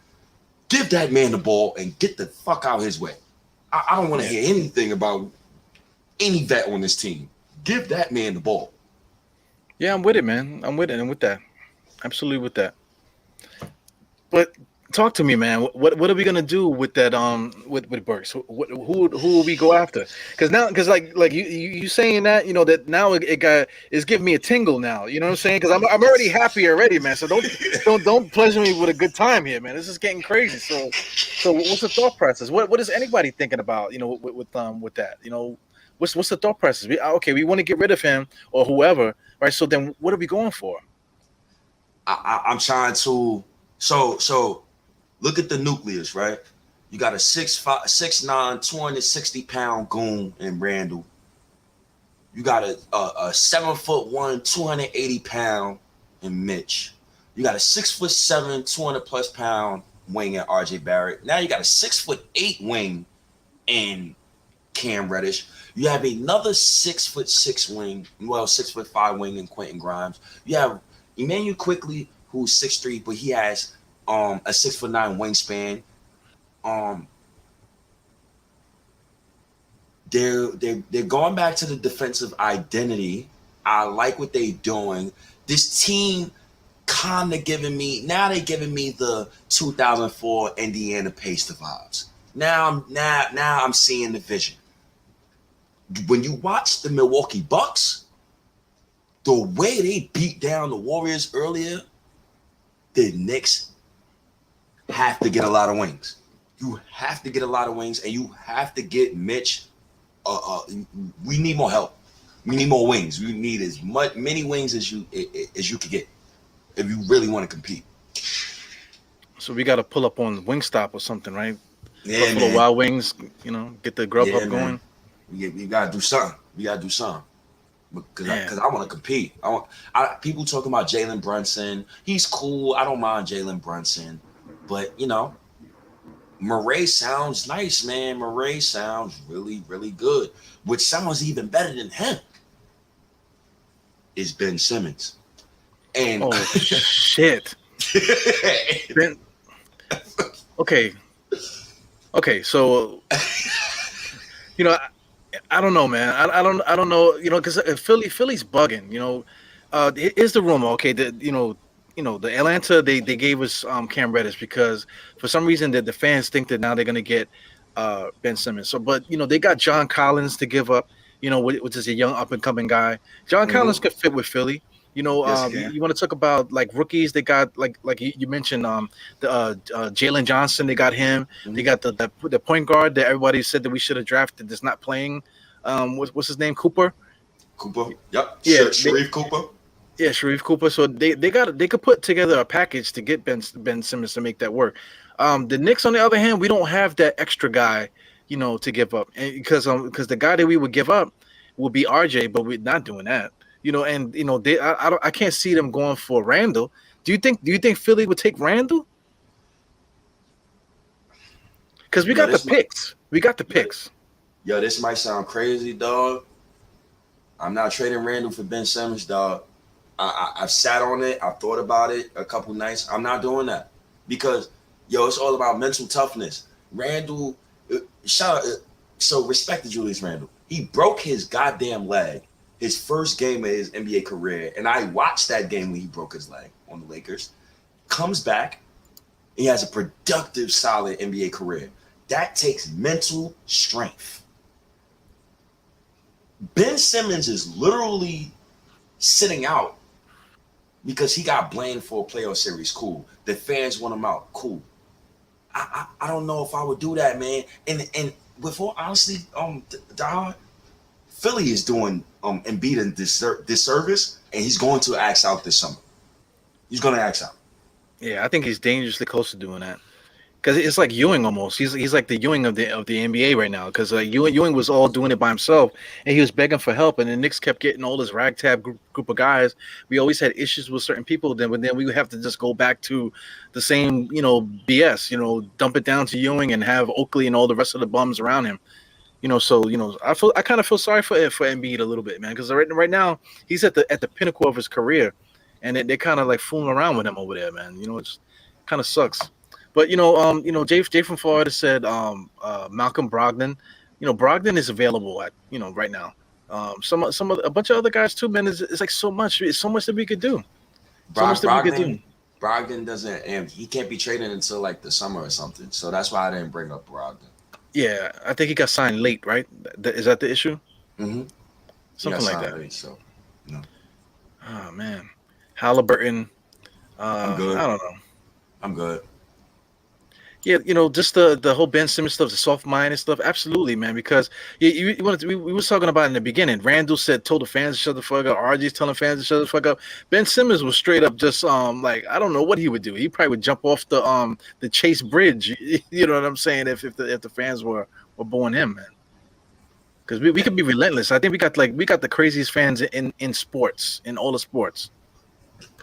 [SPEAKER 1] Give that man the ball and get the fuck out his way. I don't want to hear anything about any vet on this team. Give that man the ball.
[SPEAKER 2] Yeah, I'm with it, man. I'm with it. I'm with that. Absolutely with that. But talk to me, man. What are we gonna do with that? With Burks, who will we go after? Because like you saying that, that now it's giving me a tingle now. You know what I'm saying? Because I'm already happy already, man. So don't pleasure me with a good time here, man. This is getting crazy. So what's the thought process? What is anybody thinking about? With that. What's the thought process? We want to get rid of him or whoever, right? So then what are we going for?
[SPEAKER 1] I'm trying to so. Look at the nucleus, right? You got a 6'9", 260-pound goon in Randle. You got a 7'1", 280-pound in Mitch. You got a 6'7", 200+ pound wing in RJ Barrett. Now you got a 6'8" wing in Cam Reddish. You have another 6'6" wing, 6'5" wing in Quentin Grimes. You have Emmanuel Quickly, who's 6'3", but he has a 6'9" wingspan. They're going back to the defensive identity. I like what they're doing. This team kind of giving me the 2004 Indiana Pacers vibes. Now I'm seeing the vision. When you watch the Milwaukee Bucks, the way they beat down the Warriors earlier, the Knicks have to get a lot of wings. You have to get a lot of wings, and you have to get Mitch. We need more help. We need more wings. We need many wings as you could get if you really want to compete.
[SPEAKER 2] So we got to pull up on Wingstop or something, right?
[SPEAKER 1] Yeah,
[SPEAKER 2] Buffalo Wild Wings. Get the grub up going.
[SPEAKER 1] You gotta do something. We gotta do something. Because I want to compete. People talking about Jalen Brunson. He's cool. I don't mind Jalen Brunson. But, Murray sounds nice, man. Murray sounds really, really good. Which sounds even better than him is Ben Simmons. And
[SPEAKER 2] shit. Ben, okay, so, I don't know, man. I don't know, because Philly's bugging, here's the rumor, okay, that, the Atlanta they gave us Cam Reddish because for some reason that the fans think that now they're gonna get Ben Simmons. So, but they got John Collins to give up. Which is a young up and coming guy. John Collins could fit with Philly.
[SPEAKER 1] Yes, he
[SPEAKER 2] You,
[SPEAKER 1] can.
[SPEAKER 2] you want to talk about like rookies? They got like you mentioned the Jalen Johnson. They got him. They
[SPEAKER 1] Mhm.
[SPEAKER 2] got the point guard that everybody said that we should have drafted that's not playing. What's his name? Cooper.
[SPEAKER 1] Cooper. Yep.
[SPEAKER 2] Yeah,
[SPEAKER 1] Sharif Cooper.
[SPEAKER 2] yeah, Sharif Cooper. So they could put together a package to get Ben Simmons to make that work. The Knicks, on the other hand, we don't have that extra guy, to give up, and because the guy that we would give up will be RJ, but we're not doing that. And I can't see them going for Randall. Do you think Philly would take Randall? Because we
[SPEAKER 1] Yo,
[SPEAKER 2] got the
[SPEAKER 1] this might,
[SPEAKER 2] picks. We got the picks.
[SPEAKER 1] yo, this might sound crazy, dog. I'm not trading Randall for Ben Simmons, dog. I've sat on it. I've thought about it a couple nights. I'm not doing that because, yo, it's all about mental toughness. Randall, shout out, so respect to Julius Randle. He broke his goddamn leg his first game of his NBA career, and I watched that game when he broke his leg on the Lakers. Comes back, he has a productive, solid NBA career. That takes mental strength. Ben Simmons is literally sitting out because he got blamed for a playoff series. Cool. The fans want him out. Cool. I don't know if I would do that, man. And before honestly, Diehard, Philly is doing Embiid a disservice, and he's going to axe out this summer. He's going to axe out.
[SPEAKER 2] Yeah, I think he's dangerously close to doing that. Because it's like Ewing almost. He's like the Ewing of the NBA right now. Because Ewing was all doing it by himself, and he was begging for help. And the Knicks kept getting all this ragtag group of guys. We always had issues with certain people. Then we would have to just go back to the same, BS. Dump it down to Ewing and have Oakley and all the rest of the bums around him. So I kind of feel sorry for Embiid a little bit, man. Because right now he's at the pinnacle of his career, and they're kind of like fooling around with him over there, man. It's kind of sucks. But Jay from Florida said Malcolm Brogdon. Brogdon is available at right now. A bunch of other guys too, man. It's like so much. It's so much that we could do. So much that we could do.
[SPEAKER 1] Brogdon doesn't, and he can't be traded until like the summer or something. So that's why I didn't bring up Brogdon.
[SPEAKER 2] Yeah, I think he got signed late, right? Is that the issue?
[SPEAKER 1] Mm-hmm.
[SPEAKER 2] Something like that.
[SPEAKER 1] Late, so no.
[SPEAKER 2] Oh man, Halliburton.
[SPEAKER 1] I'm good.
[SPEAKER 2] I don't know.
[SPEAKER 1] I'm good.
[SPEAKER 2] Yeah, just the whole Ben Simmons stuff, the soft mind and stuff. Absolutely, man. Because we was talking about in the beginning. Randall told the fans to shut the fuck up. RG's telling fans to shut the fuck up. Ben Simmons was straight up just like I don't know what he would do. He probably would jump off the Chase Bridge. You know what I'm saying? If the fans were booing him, man. Because we could be relentless. I think we got the craziest fans in sports, in all the sports.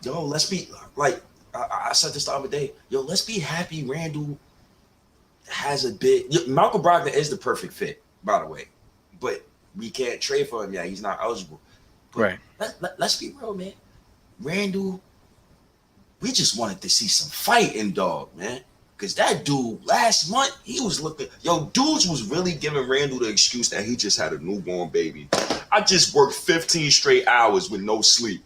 [SPEAKER 1] Yo, let's be like I said this the other day. Yo, let's be happy Randall has a bit. Malcolm Brogdon is the perfect fit, by the way, but we can't trade for him yet. He's not eligible. But
[SPEAKER 2] Right.
[SPEAKER 1] Let's be real, man. Randall, we just wanted to see some fighting, dog, man. Because that dude last month, he was looking. Yo, dudes was really giving Randall the excuse that he just had a newborn baby. I just worked 15 straight hours with no sleep.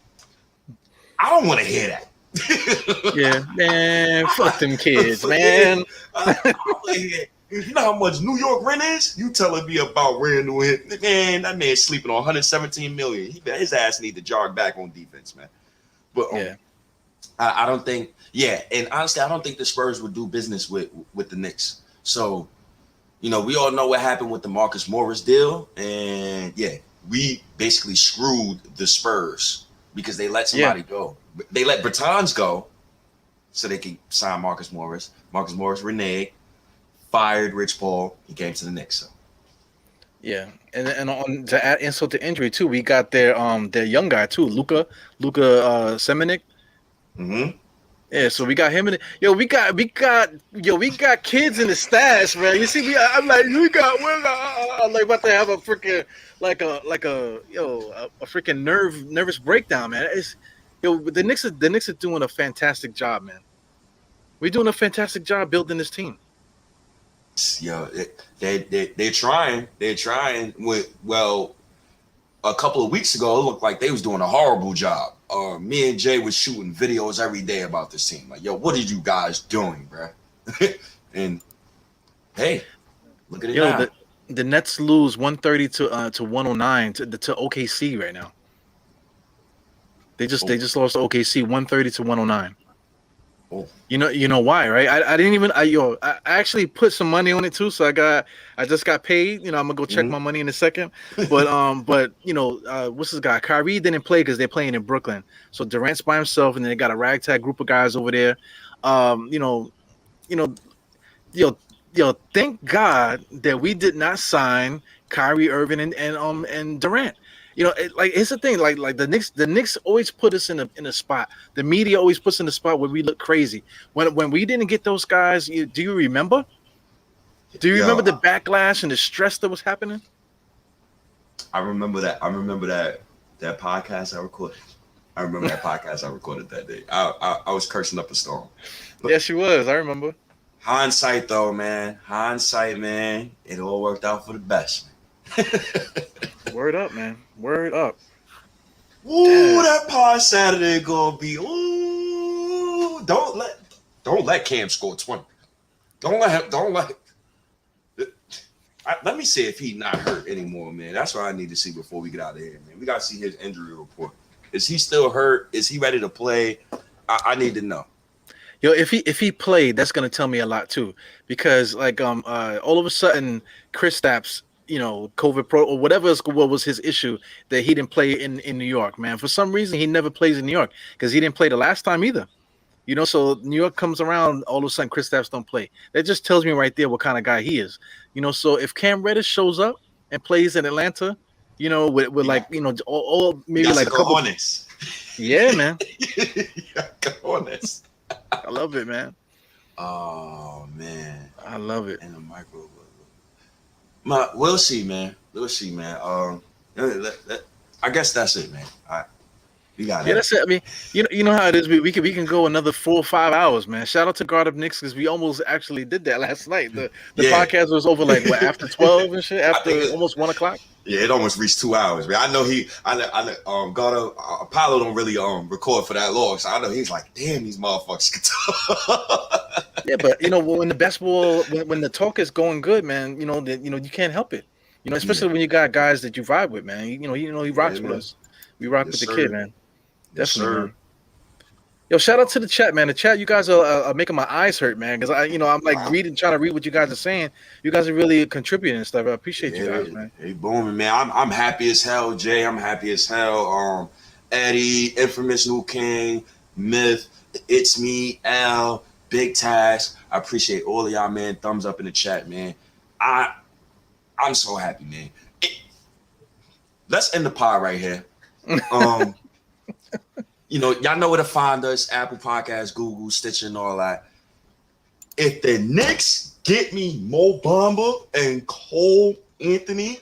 [SPEAKER 1] I don't want to hear that.
[SPEAKER 2] Yeah, man, fuck them kids, man.
[SPEAKER 1] You know how much New York rent is? You telling me about Randall? Man, that man's sleeping on 117 million. His ass need to jog back on defense, man. But
[SPEAKER 2] Yeah.
[SPEAKER 1] I don't think. Yeah, and honestly, I don't think the Spurs would do business with the Knicks. So, we all know what happened with the Marcus Morris deal, and yeah, we basically screwed the Spurs because they let somebody go. They let Bertans go so they could sign Marcus Morris. Marcus Morris reneged, fired Rich Paul. He came to the Knicks. So.
[SPEAKER 2] Yeah, and on to add insult to injury too, we got their young guy too, Luka Semenic.
[SPEAKER 1] Mm-hmm.
[SPEAKER 2] Yeah, so we got him in it. We got kids in the stash, man. You see me? I'm like, I'm like about to have a freaking a freaking nervous breakdown, man. It's the Knicks are doing a fantastic job, man. We're doing a fantastic job building this team.
[SPEAKER 1] Yo, they're trying. They're trying. A couple of weeks ago, it looked like they was doing a horrible job. me and Jay was shooting videos every day about this team. Like, yo, what are you guys doing, bro? And hey, look at it now.
[SPEAKER 2] The Nets lose 130 to 109 to OKC right now. They just lost to OKC 130 to 109.
[SPEAKER 1] Oh.
[SPEAKER 2] You know why, right? I didn't even I actually put some money on it too, so I just got paid. You know, I'm gonna go check my money in a second. But you know, what's this guy? Kyrie didn't play because they're playing in Brooklyn. So Durant's by himself, and then they got a ragtag group of guys over there. Thank God that we did not sign Kyrie Irving and Durant. You know, it's the thing. Like the Knicks always put us in a spot. The media always puts us in a spot where we look crazy. When we didn't get those guys, do you remember? Do you remember the backlash and the stress that was happening?
[SPEAKER 1] I remember that. I remember that podcast I recorded. I remember that podcast I recorded that day. I was cursing up a storm.
[SPEAKER 2] But yes, you was. I remember.
[SPEAKER 1] Hindsight, though, man. Hindsight, man. It all worked out for the best.
[SPEAKER 2] Word up, man. Word up.
[SPEAKER 1] Ooh, that pod Saturday gonna be. Ooh, don't let Cam score 20. Don't let. Let me see if he's not hurt anymore, man. That's what I need to see before we get out of here, man. We gotta see his injury report. Is he still hurt? Is he ready to play? I need to know.
[SPEAKER 2] Yo, if he played, that's gonna tell me a lot too, because like all of a sudden Chris Stapps, you know, COVID pro or whatever what was his issue that he didn't play in New York, man. For some reason, he never plays in New York because he didn't play the last time either. You know, so New York comes around, all of a sudden Chris Stapps don't play. That just tells me right there what kind of guy he is. You know, so if Cam Reddish shows up and plays in Atlanta, you know, with like, you know, all maybe like a couple.
[SPEAKER 1] Honest.
[SPEAKER 2] Yeah, man.
[SPEAKER 1] Honest.
[SPEAKER 2] I love it, man.
[SPEAKER 1] Oh man,
[SPEAKER 2] I love it.
[SPEAKER 1] And the micro. We'll see, man. We'll see, man. I guess that's it, man. All right. We got it.
[SPEAKER 2] Yeah, that's it. I mean, you know how it is. We can go another 4 or 5 hours, man. Shout out to Guard Up Knicks because we almost actually did that last night. The podcast was over like what, after 12 and shit, after almost 1 o'clock.
[SPEAKER 1] Yeah, it almost reached 2 hours, man. I know Apollo don't really record for that long, so I know he's like, damn, these motherfuckers can talk.
[SPEAKER 2] Yeah, but you know, when the basketball, when the talk is going good, man, you know you can't help it. You know, especially when you got guys that you vibe with, man. You know, he rocks with us. We rock with the kid, man. Definitely, man. Yo, shout out to the chat, man. The chat, you guys are making my eyes hurt, man. Because I'm like trying to read what you guys are saying. You guys are really contributing and stuff. I appreciate you guys, man.
[SPEAKER 1] Hey, booming, man. I'm happy as hell, Jay. I'm happy as hell. Eddie, Infamous New King, Myth, It's Me, Al, Big Task. I appreciate all of y'all, man. Thumbs up in the chat, man. I'm so happy, man. Let's end the pod right here. You know, y'all know where to find us: Apple Podcasts, Google, Stitcher, and all that. If the Knicks get me Mo Bamba and Cole Anthony,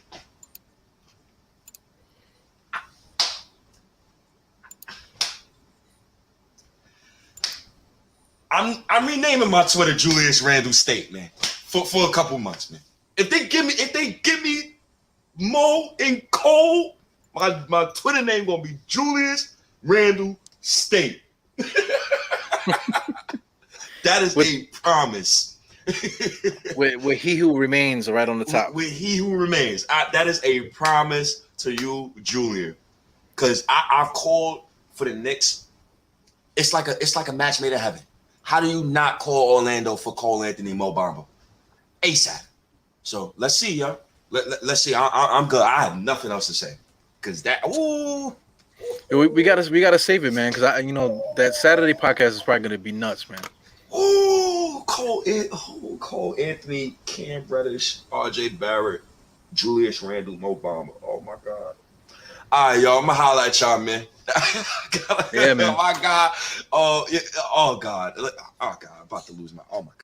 [SPEAKER 1] I'm renaming my Twitter Julius Randle State, man, for a couple months, man. If they give me Mo and Cole, my Twitter name gonna be Julius Randle State. That is a promise.
[SPEAKER 2] with he who remains right on the top.
[SPEAKER 1] With he who remains. That is a promise to you, Julia. Because I've called for the Knicks. It's like a match made in heaven. How do you not call Orlando for Cole Anthony, Mo Bamba? ASAP. So let's see, y'all. Let's see. I'm good. I have nothing else to say. Because that, ooh.
[SPEAKER 2] We gotta save it, man. Because that Saturday podcast is probably gonna be nuts, man.
[SPEAKER 1] Ooh, Cole Anthony, Cam Reddish, RJ Barrett, Julius Randle, Mo Bamba. Oh my God. All right, y'all. I'm gonna holler at y'all, man.
[SPEAKER 2] Yeah, man.
[SPEAKER 1] Oh my God. Oh, yeah. Oh God. Oh God. I'm about to lose my. Oh my God.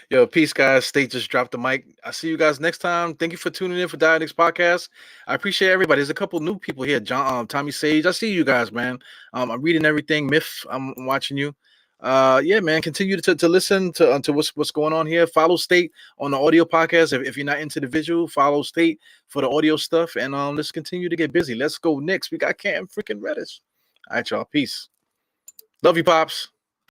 [SPEAKER 2] Yo, peace, guys. State just dropped the mic. I'll see you guys next time. Thank you for tuning in for Diehard Knicks podcast. I appreciate everybody. There's a couple new people here. John, Tommy Sage. I see you guys, man. I'm reading everything. Myth, I'm watching you. Yeah, man, continue to listen to what's going on here. Follow State on the audio podcast. If you're not into the visual, follow State for the audio stuff. And let's continue to get busy. Let's go Knicks. We got Cam freaking Reddish. All right, y'all. Peace. Love you, Pops.